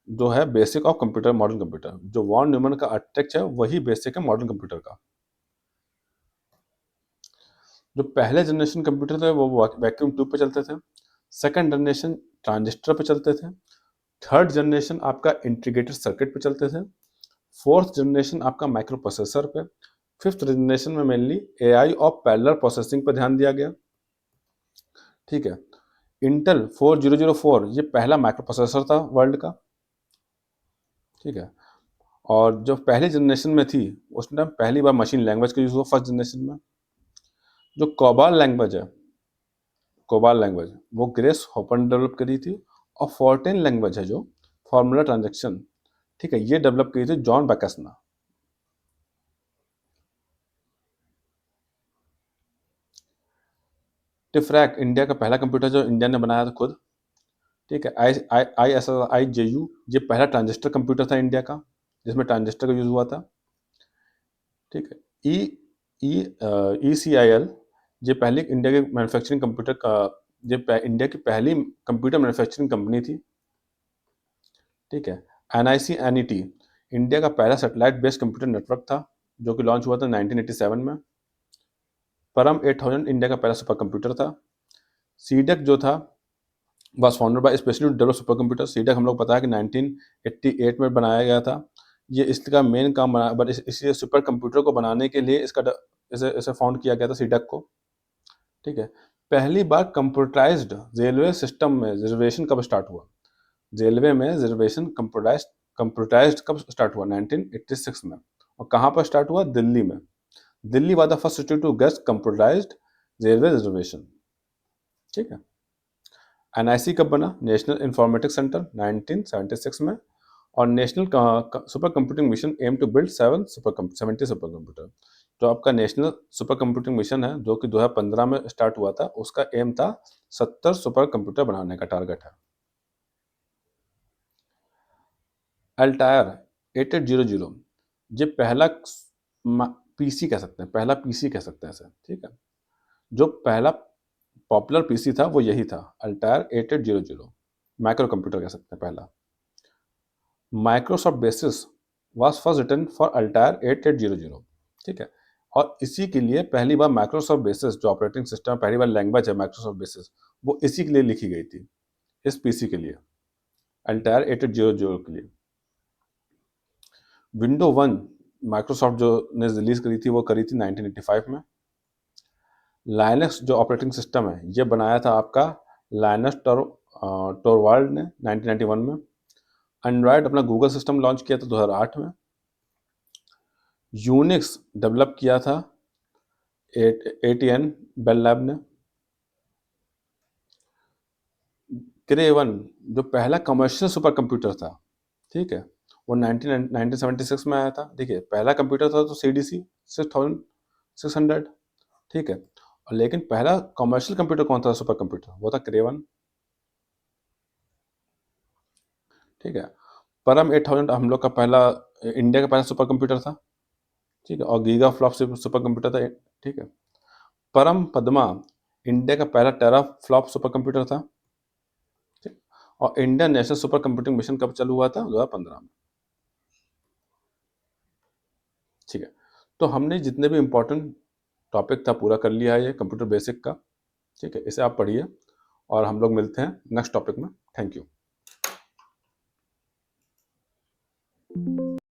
जो है basic of computer, modern computer. जो वॉन न्यूमन का आर्किटेक्ट है वही बेसिक है मॉडर्न कंप्यूटर का। जो पहले जनरेशन कंप्यूटर थे वो वैक्यूम ट्यूब पे चलते थे। सेकंड जनरेशन ट्रांजिस्टर पे चलते थे। थर्ड जनरेशन आपका इंटीग्रेटेड सर्किट पे चलते थे। फोर्थ जनरेशन आपका माइक्रो प्रोसेसर पे। फिफ्थ जनरेशन में मेनली एआई और पैरेलल प्रोसेसिंग पर ध्यान दिया गया। ठीक है, इंटेल 4004 ये पहला माइक्रो प्रोसेसर था वर्ल्ड का। ठीक है, और जो पहली जनरेशन में थी उस टाइम पहली बार मशीन लैंग्वेज का यूज हुआ फर्स्ट जनरेशन में। जो कोबाल लैंग्वेज है, कोबाल लैंग्वेज वो ग्रेस होपर ने डेवलप करी थी। और फोर्टेन लैंग्वेज है जो फॉर्मूला ट्रांजैक्शन, ठीक है, ये डेवलप की थी जॉन बैकस ने। टिफरैक इंडिया का पहला कंप्यूटर जो इंडिया ने बनाया था खुद। ठीक है, ISI-JU ये पहला ट्रांजिस्टर कंप्यूटर था इंडिया का जिसमें ट्रांजिस्टर का यूज हुआ था। ठीक है, ई ECIL ये पहली इंडिया के मैन्युफैक्चरिंग कंप्यूटर का, ये इंडिया की पहली कंप्यूटर मैन्युफैक्चरिंग कंपनी थी। ठीक है, NIC-NET इंडिया का पहला सैटेलाइट बेस्ड कंप्यूटर नेटवर्क था जो कि लॉन्च हुआ था 1987 में। परम 8000 इंडिया का पहला सुपर कंप्यूटर था। सीडेक जो था was founded by specially develop super computer. CDAC हम लोग पता है कि 1988 में बनाया गया था। ये इसका मेन काम बना, बट इसी सुपर कंप्यूटर को बनाने के लिए इसे फाउंड किया गया था सीडेक को। ठीक है, पहली बार कंप्यूटराइज्ड रेलवे सिस्टम में रिजर्वेशन कब स्टार्ट हुआ? रेलवे में रिजर्वेशन कंप्यूटराइज्ड कब स्टार्ट हुआ? 1986 में। और कहाँ पर स्टार्ट हुआ? दिल्ली में। Delhi was the first city to get computerised railway reservation. ठीक है, NIC कब बना? नेशनल इंफॉर्मेटिक्स सेंटर 1976 में। और national super computing mission aim to build 70 super computer. जो आपका नेशनल सुपर कंप्यूटिंग मिशन है जो कि 2015 में स्टार्ट हुआ था, उसका एम था 70 सुपर कंप्यूटर बनाने का टारगेट है। अल्टायर 8800 ये पहला पीसी कह सकते हैं, पहला पीसी कह सकते हैं इसे। ठीक है, जो पहला पॉपुलर पीसी था वो यही था, अल्टायर 8800 माइक्रो कंप्यूटर कह सकते हैं पहला। Microsoft basis was first written for Altair 8800। ठीक है, और इसी के लिए पहली बार माइक्रोसॉफ्ट बेसिस जो ऑपरेटिंग सिस्टम पहली बार लैंग्वेज है माइक्रोसॉफ्ट बेसिस, वो इसी के लिए लिखी गई थी, इस पीसी के लिए, अल्टायर 8800 के लिए। विंडो 1 माइक्रोसॉफ्ट जो ने रिलीज करी थी वो करी थी 1985 में। लाइनक्स जो ऑपरेटिंग सिस्टम है ये बनाया था आपका लाइनस टोरवाल्ड ने 1991 में। एंड्रॉयड अपना गूगल सिस्टम लॉन्च किया था 2008 में। यूनिक्स डेवलप किया था ATN बेल लैब ने। क्रे 1 जो पहला कमर्शियल सुपर कंप्यूटर था, ठीक है, वो 1976 में आया था। देखिए पहला कंप्यूटर था तो CDC 6600, ठीक है, और लेकिन पहला कमर्शियल कंप्यूटर कौन था सुपर कंप्यूटर, वो था क्रे 1, ठीक है। परम 8000 हम लोग का पहला इंडिया का पहला सुपर कंप्यूटर था, ठीक है, और गीगा फ्लॉप सुपर कंप्यूटर था, ठीक है। परम पद्मा इंडिया का पहला टेरा फ्लॉप सुपर कंप्यूटर था, ठीक। और Indian national super computing mission कब चालू हुआ था, 2015 में, ठीक है। तो हमने जितने भी इम्पोर्टेंट टॉपिक था पूरा कर लिया है ये कंप्यूटर बेसिक का, ठीक है। इसे आप पढ़िए और हम लोग मिलते हैं नेक्स्ट टॉपिक में। Thank you.